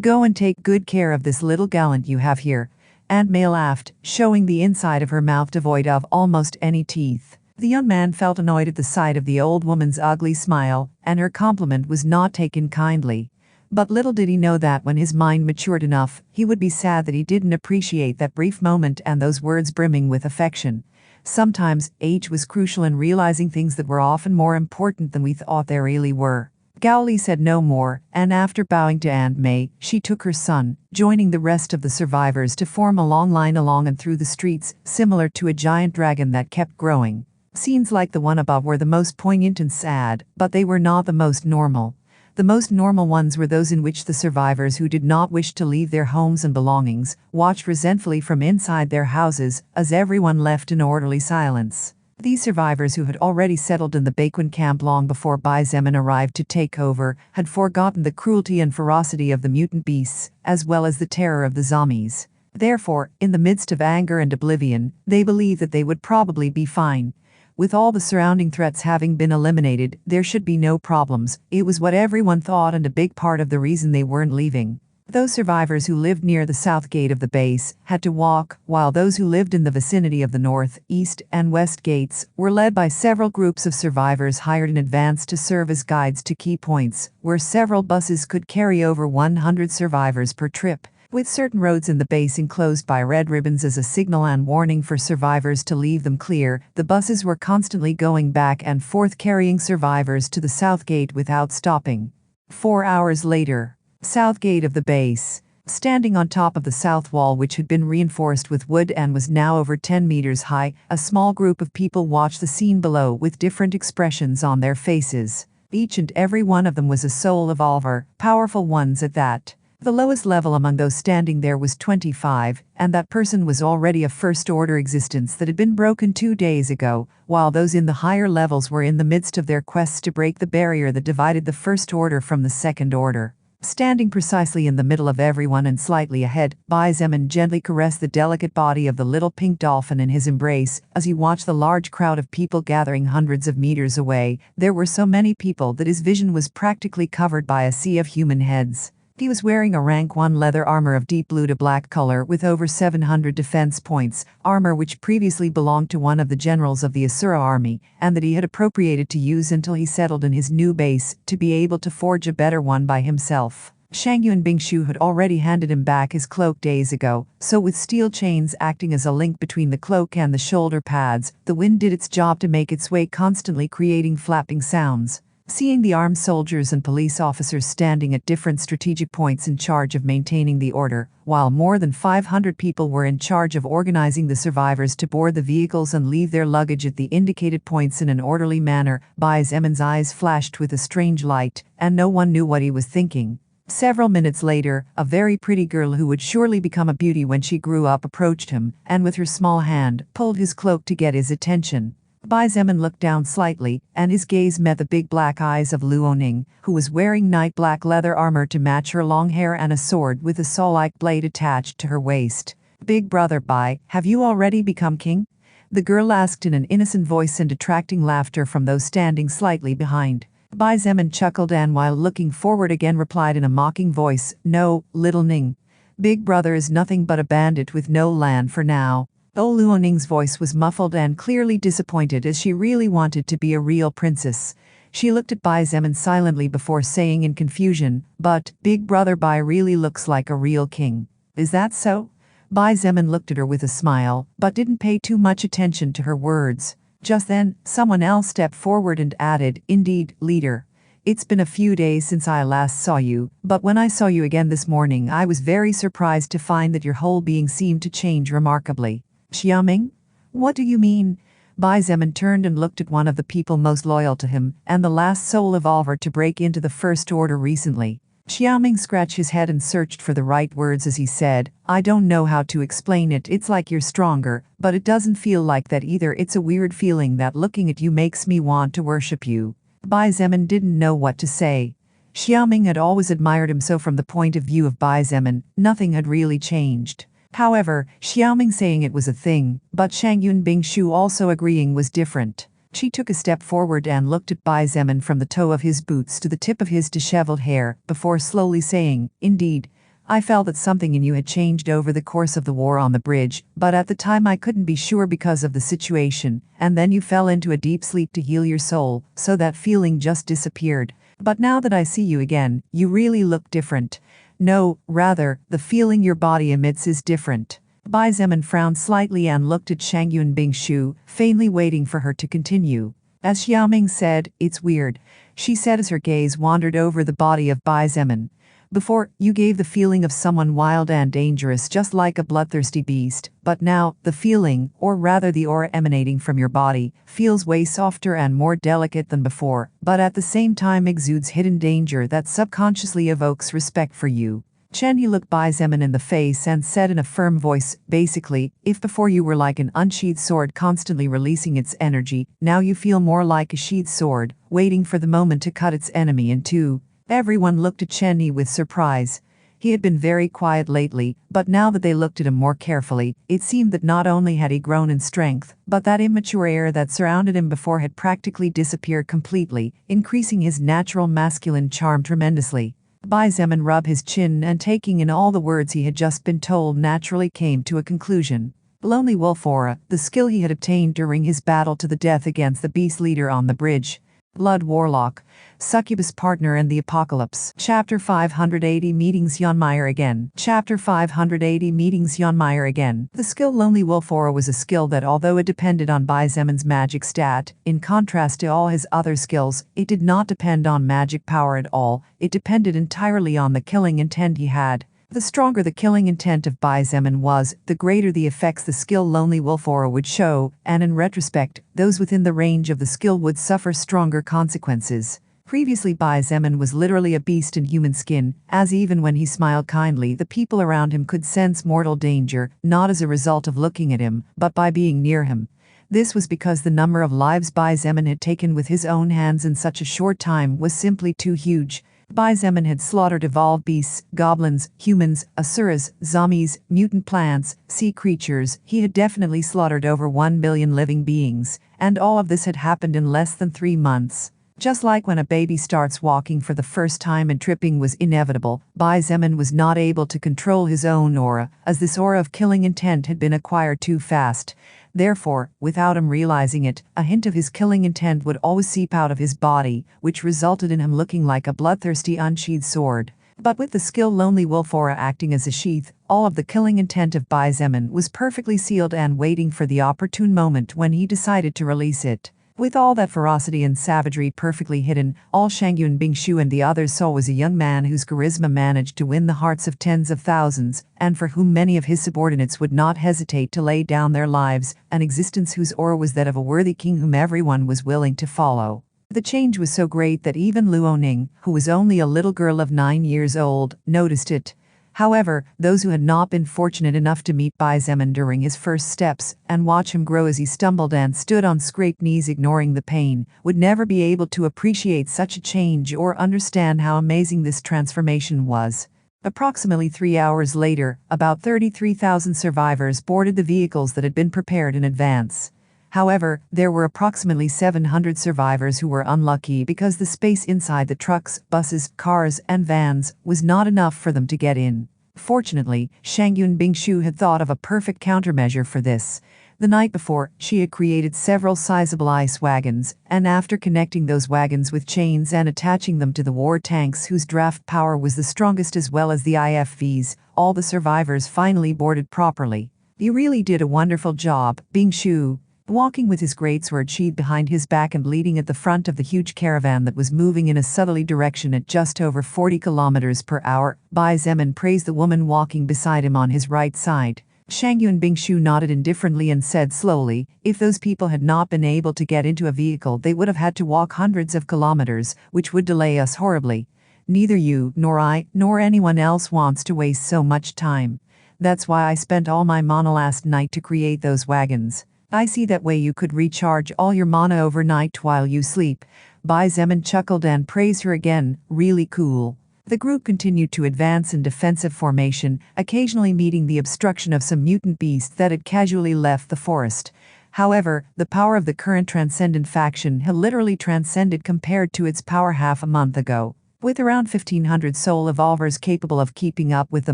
Go and take good care of this little gallant you have here." Aunt May laughed, showing the inside of her mouth devoid of almost any teeth. The young man felt annoyed at the sight of the old woman's ugly smile, and her compliment was not taken kindly. But little did he know that when his mind matured enough, he would be sad that he didn't appreciate that brief moment and those words brimming with affection. Sometimes, age was crucial in realizing things that were often more important than we thought they really were. Gowley said no more, and after bowing to Aunt May, she took her son, joining the rest of the survivors to form a long line along and through the streets, similar to a giant dragon that kept growing. Scenes like the one above were the most poignant and sad, but they were not the most normal. The most normal ones were those in which the survivors who did not wish to leave their homes and belongings watched resentfully from inside their houses as everyone left in orderly silence. These survivors who had already settled in the Baquin camp long before Xietain arrived to take over had forgotten the cruelty and ferocity of the mutant beasts, as well as the terror of the zombies. Therefore, in the midst of anger and oblivion, they believed that they would probably be fine. With all the surrounding threats having been eliminated, there should be no problems. It was what everyone thought and a big part of the reason they weren't leaving. Those survivors who lived near the south gate of the base had to walk, while those who lived in the vicinity of the north, east, and west gates were led by several groups of survivors hired in advance to serve as guides to key points, where several buses could carry over 100 survivors per trip. With certain roads in the base enclosed by red ribbons as a signal and warning for survivors to leave them clear, the buses were constantly going back and forth carrying survivors to the south gate without stopping. 4 hours later, south gate of the base. Standing on top of the south wall, which had been reinforced with wood and was now over 10 meters high, a small group of people watched the scene below with different expressions on their faces. Each and every one of them was a soul evolver, powerful ones at that. The lowest level among those standing there was 25, and that person was already a first-order existence that had been broken 2 days ago, while those in the higher levels were in the midst of their quests to break the barrier that divided the first order from the second order. Standing precisely in the middle of everyone and slightly ahead, Xietain gently caressed the delicate body of the little pink dolphin in his embrace as he watched the large crowd of people gathering hundreds of meters away. There were so many people that his vision was practically covered by a sea of human heads. He was wearing a rank 1 leather armor of deep blue to black color with over 700 defense points, armor which previously belonged to one of the generals of the Asura army, and that he had appropriated to use until he settled in his new base to be able to forge a better one by himself. Shangyuan Bingshu had already handed him back his cloak days ago, so with steel chains acting as a link between the cloak and the shoulder pads, the wind did its job to make its way, constantly creating flapping sounds. Seeing the armed soldiers and police officers standing at different strategic points in charge of maintaining the order, while more than 500 people were in charge of organizing the survivors to board the vehicles and leave their luggage at the indicated points in an orderly manner, Xietan's eyes flashed with a strange light, and no one knew what he was thinking. Several minutes later, a very pretty girl who would surely become a beauty when she grew up approached him, and with her small hand, pulled his cloak to get his attention. Xietain looked down slightly, and his gaze met the big black eyes of Luoning, who was wearing night black leather armor to match her long hair and a sword with a saw-like blade attached to her waist. "Big brother Bai, have you already become king?" the girl asked in an innocent voice and attracting laughter from those standing slightly behind. Xietain chuckled and while looking forward again replied in a mocking voice, "No, little Ning. Big brother is nothing but a bandit with no land for now." Luoning's voice was muffled and clearly disappointed as she really wanted to be a real princess. She looked at Xietain silently before saying in confusion, "But, Big Brother Bai really looks like a real king. Is that so?" Xietain looked at her with a smile, but didn't pay too much attention to her words. Just then, someone else stepped forward and added, "Indeed, leader. It's been a few days since I last saw you, but when I saw you again this morning I was very surprised to find that your whole being seemed to change remarkably." "Xiaoming? What do you mean?" Xietain turned and looked at one of the people most loyal to him, and the last soul evolver to break into the First Order recently. Xiaoming scratched his head and searched for the right words as he said, "I don't know how to explain it. It's like you're stronger, but it doesn't feel like that either. It's a weird feeling that looking at you makes me want to worship you." Xietain didn't know what to say. Xiaoming had always admired him, so from the point of view of Xietain, nothing had really changed. However, Xiaoming saying it was a thing, but Shangyuan Bingshu also agreeing was different. She took a step forward and looked at Xietain from the toe of his boots to the tip of his disheveled hair, before slowly saying, "Indeed, I felt that something in you had changed over the course of the war on the bridge, but at the time I couldn't be sure because of the situation, and then you fell into a deep sleep to heal your soul, so that feeling just disappeared." But now that I see you again, you really look different. No, rather, the feeling your body emits is different. Bai Zemin frowned slightly and looked at Shangyun Bingshu, faintly waiting for her to continue. As Xiaoming said, "It's weird," she said as her gaze wandered over the body of Bai Zemin. "Before, you gave the feeling of someone wild and dangerous, just like a bloodthirsty beast, but now, the feeling, or rather the aura emanating from your body, feels way softer and more delicate than before, but at the same time exudes hidden danger that subconsciously evokes respect for you." Chen Yi looked Bai Zemin in the face and said in a firm voice, "Basically, if before you were like an unsheathed sword constantly releasing its energy, now you feel more like a sheathed sword, waiting for the moment to cut its enemy in two." Everyone looked at Chen Yi with surprise. He had been very quiet lately, but now that they looked at him more carefully, it seemed that not only had he grown in strength, but that immature air that surrounded him before had practically disappeared completely, increasing his natural masculine charm tremendously. Bai Zemin rubbed his chin and, taking in all the words he had just been told, naturally came to a conclusion. Lonely Wolf Aura, the skill he had obtained during his battle to the death against the beast leader on the bridge. Blood Warlock, Succubus Partner and the Apocalypse. Chapter 580 Meetings Yonmeyer Again. Chapter 580 Meetings Yonmeyer Again. The skill Lonely Wolf Aura was a skill that, although it depended on Bai Zemin's magic stat, in contrast to all his other skills, it did not depend on magic power at all. It depended entirely on the killing intent he had. The stronger the killing intent of Bai Zemin was, the greater the effects the skill Lonely Wolf Aura would show, and in retrospect, those within the range of the skill would suffer stronger consequences. Previously, Bai Zemin was literally a beast in human skin, as even when he smiled kindly, the people around him could sense mortal danger, not as a result of looking at him, but by being near him. This was because the number of lives Bai Zemin had taken with his own hands in such a short time was simply too huge. Bai Zemin had slaughtered evolved beasts, goblins, humans, asuras, zombies, mutant plants, sea creatures. He had definitely slaughtered over 1 billion living beings, and all of this had happened in less than 3 months. Just like when a baby starts walking for the first time and tripping was inevitable, Bai Zemin was not able to control his own aura, as this aura of killing intent had been acquired too fast. Therefore, without him realizing it, a hint of his killing intent would always seep out of his body, which resulted in him looking like a bloodthirsty unsheathed sword. But with the skill Lonely Wolf Aura acting as a sheath, all of the killing intent of Bai Zemin was perfectly sealed and waiting for the opportune moment when he decided to release it. With all that ferocity and savagery perfectly hidden, all Shangyun Bingshu and the others saw was a young man whose charisma managed to win the hearts of tens of thousands, and for whom many of his subordinates would not hesitate to lay down their lives, an existence whose aura was that of a worthy king whom everyone was willing to follow. The change was so great that even Luoning, who was only a little girl of 9 years old, noticed it. However, those who had not been fortunate enough to meet Bai Zemin during his first steps, and watch him grow as he stumbled and stood on scraped knees ignoring the pain, would never be able to appreciate such a change or understand how amazing this transformation was. Approximately 3 hours later, about 33,000 survivors boarded the vehicles that had been prepared in advance. However, there were approximately 700 survivors who were unlucky because the space inside the trucks, buses, cars, and vans was not enough for them to get in. Fortunately, Shangyun Bingshu had thought of a perfect countermeasure for this. The night before, she had created several sizable ice wagons, and after connecting those wagons with chains and attaching them to the war tanks whose draft power was the strongest as well as the IFVs, all the survivors finally boarded properly. "You really did a wonderful job, Bingshu." Walking with his greatsword sheathed behind his back and leading at the front of the huge caravan that was moving in a southerly direction at just over 40 kilometers per hour, Bai Zemin praised the woman walking beside him on his right side. Shangyun Bingshu nodded indifferently and said slowly, "If those people had not been able to get into a vehicle, they would have had to walk hundreds of kilometers, which would delay us horribly. Neither you, nor I, nor anyone else wants to waste so much time. That's why I spent all my mana last night to create those wagons. I see that way you could recharge all your mana overnight while you sleep." Bai Zemin chuckled and praised her again, "Really cool." The group continued to advance in defensive formation, occasionally meeting the obstruction of some mutant beast that had casually left the forest. However, the power of the current Transcendent faction had literally transcended compared to its power half a month ago. With around 1,500 soul evolvers capable of keeping up with the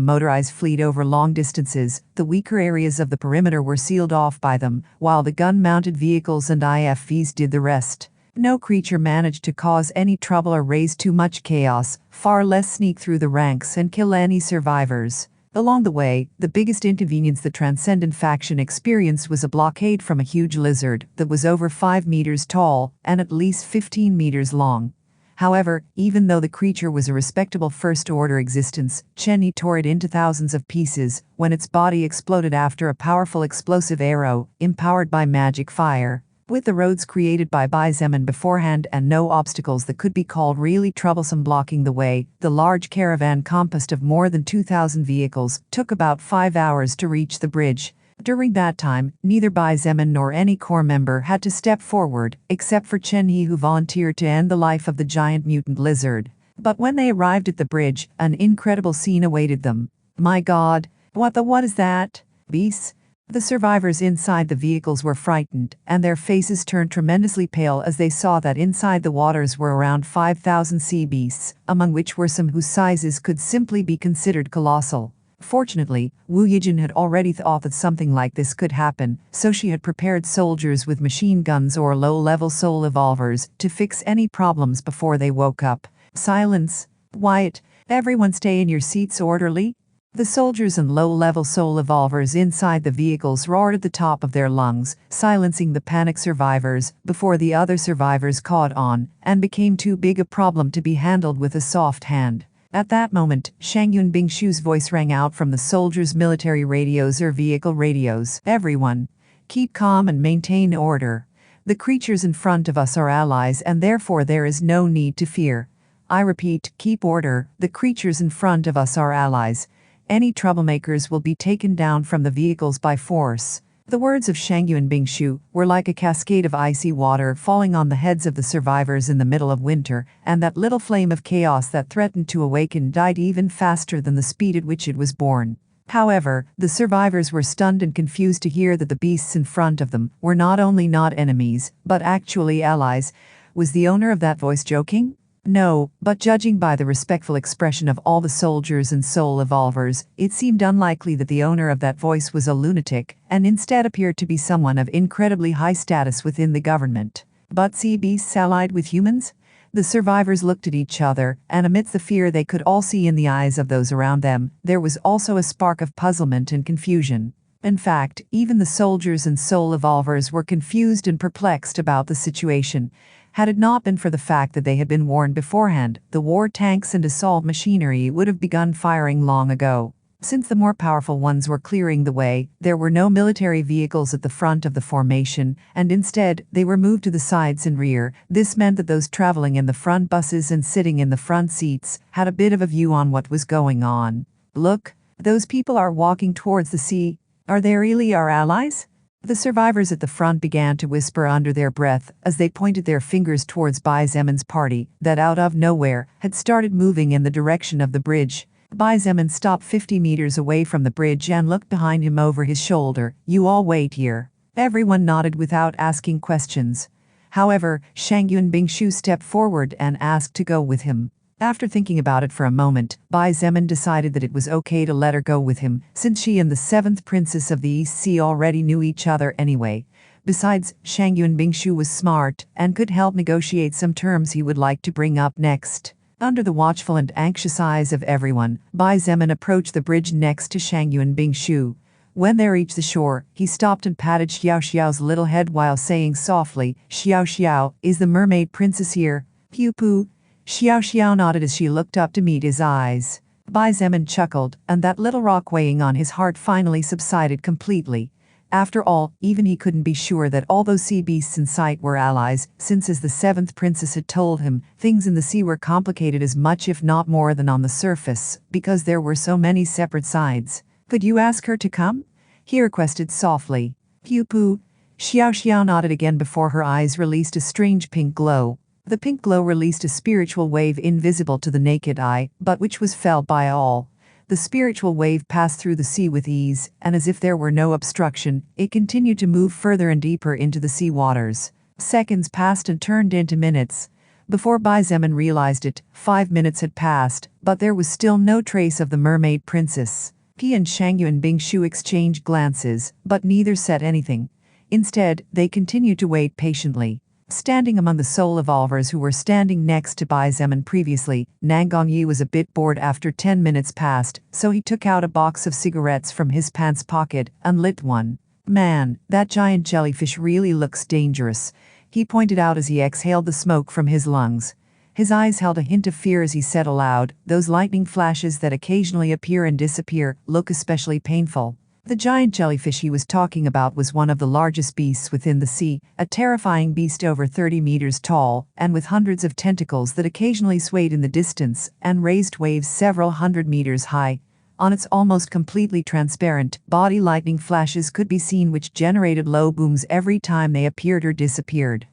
motorized fleet over long distances, the weaker areas of the perimeter were sealed off by them, while the gun-mounted vehicles and IFVs did the rest. No creature managed to cause any trouble or raise too much chaos, far less sneak through the ranks and kill any survivors. Along the way, the biggest inconvenience the Transcendent faction experienced was a blockade from a huge lizard that was over 5 meters tall and at least 15 meters long. However, even though the creature was a respectable first-order existence, Chenny tore it into thousands of pieces when its body exploded after a powerful explosive arrow, empowered by magic fire. With the roads created by Xietain beforehand and no obstacles that could be called really troublesome blocking the way, the large caravan composed of more than 2,000 vehicles took about 5 hours to reach the bridge. During that time, neither Xietain nor any core member had to step forward, except for Chen He, who volunteered to end the life of the giant mutant lizard. But when they arrived at the bridge, an incredible scene awaited them. My God, what is that? Beasts? The survivors inside the vehicles were frightened, and their faces turned tremendously pale as they saw that inside the waters were around 5,000 sea beasts, among which were some whose sizes could simply be considered colossal. Fortunately, Wu Yijin had already thought that something like this could happen, so she had prepared soldiers with machine guns or low-level soul evolvers to fix any problems before they woke up. Silence. Wyatt, everyone stay in your seats orderly. The soldiers and low-level soul evolvers inside the vehicles roared at the top of their lungs, silencing the panicked survivors before the other survivors caught on and became too big a problem to be handled with a soft hand. At that moment, Shangyun Bingshu's voice rang out from the soldiers' military radios or vehicle radios. Everyone, keep calm and maintain order. The creatures in front of us are allies and therefore there is no need to fear. I repeat, keep order. The creatures in front of us are allies. Any troublemakers will be taken down from the vehicles by force. The words of Shangyun Bingshu were like a cascade of icy water falling on the heads of the survivors in the middle of winter, and that little flame of chaos that threatened to awaken died even faster than the speed at which it was born. However, the survivors were stunned and confused to hear that the beasts in front of them were not only not enemies, but actually allies. Was the owner of that voice joking? No, but judging by the respectful expression of all the soldiers and soul evolvers, it seemed unlikely that the owner of that voice was a lunatic, and instead appeared to be someone of incredibly high status within the government. But sea beasts allied with humans? The survivors looked at each other, and amidst the fear they could all see in the eyes of those around them, there was also a spark of puzzlement and confusion. In fact, even the soldiers and soul evolvers were confused and perplexed about the situation. Had it not been for the fact that they had been warned beforehand, the war tanks and assault machinery would have begun firing long ago. Since the more powerful ones were clearing the way, there were no military vehicles at the front of the formation, and instead, they were moved to the sides and rear. This meant that those traveling in the front buses and sitting in the front seats had a bit of a view on what was going on. Look, those people are walking towards the sea. Are they really our allies? The survivors at the front began to whisper under their breath as they pointed their fingers towards Xietan's party that out of nowhere had started moving in the direction of the bridge. Xietain stopped 50 meters away from the bridge and looked behind him over his shoulder. You all wait here. Everyone nodded without asking questions. However, Shangyun Bingshu stepped forward and asked to go with him. After thinking about it for a moment, Xietain decided that it was okay to let her go with him, since she and the 7th Princess of the East Sea already knew each other anyway. Besides, Shangyun Bingshu was smart and could help negotiate some terms he would like to bring up next. Under the watchful and anxious eyes of everyone, Xietain approached the bridge next to Shangyun Bingshu. When they reached the shore, he stopped and patted Xiao Xiao's little head while saying softly, Xiao Xiao, is the mermaid princess here? Pew-poo. Xiao Xiao nodded as she looked up to meet his eyes. Xietain chuckled, and that little rock weighing on his heart finally subsided completely. After all, even he couldn't be sure that all those sea beasts in sight were allies, since as the 7th Princess had told him, things in the sea were complicated as much if not more than on the surface, because there were so many separate sides. Could you ask her to come? He requested softly. Pew-poo. Xiao Xiao nodded again before her eyes released a strange pink glow. The pink glow released a spiritual wave invisible to the naked eye, but which was felt by all. The spiritual wave passed through the sea with ease, and as if there were no obstruction, it continued to move further and deeper into the sea waters. Seconds passed and turned into minutes. Before Xietain realized it, 5 minutes had passed, but there was still no trace of the mermaid princess. He and Shangyun Bingshu exchanged glances, but neither said anything. Instead, they continued to wait patiently. Standing among the soul evolvers who were standing next to Baizeman previously, Nangongyi was a bit bored after 10 minutes passed, so he took out a box of cigarettes from his pants pocket and lit one. Man, that giant jellyfish really looks dangerous, he pointed out as he exhaled the smoke from his lungs. His eyes held a hint of fear as he said aloud, "Those lightning flashes that occasionally appear and disappear look especially painful." The giant jellyfish he was talking about was one of the largest beasts within the sea, a terrifying beast over 30 meters tall, and with hundreds of tentacles that occasionally swayed in the distance and raised waves several hundred meters high. On its almost completely transparent body, lightning flashes could be seen which generated low booms every time they appeared or disappeared.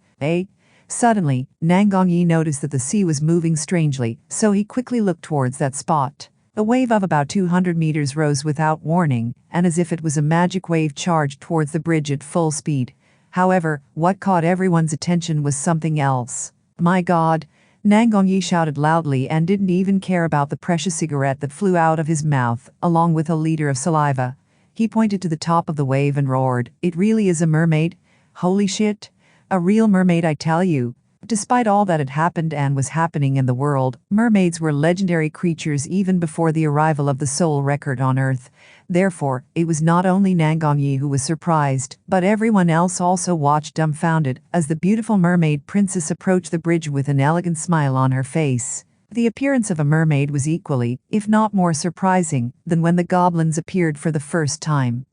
Suddenly, Nangongyi noticed that the sea was moving strangely, so he quickly looked towards that spot. A wave of about 200 meters rose without warning, and as if it was a magic wave charged towards the bridge at full speed. However, what caught everyone's attention was something else. "My God!" Nangongyi shouted loudly and didn't even care about the precious cigarette that flew out of his mouth, along with a liter of saliva. He pointed to the top of the wave and roared, "It really is a mermaid? Holy shit! A real mermaid, I tell you." Despite all that had happened and was happening in the world, mermaids were legendary creatures even before the arrival of the soul record on Earth. Therefore, it was not only Nangongyi who was surprised, but everyone else also watched dumbfounded as the beautiful mermaid princess approached the bridge with an elegant smile on her face. The appearance of a mermaid was equally, if not more surprising, than when the goblins appeared for the first time.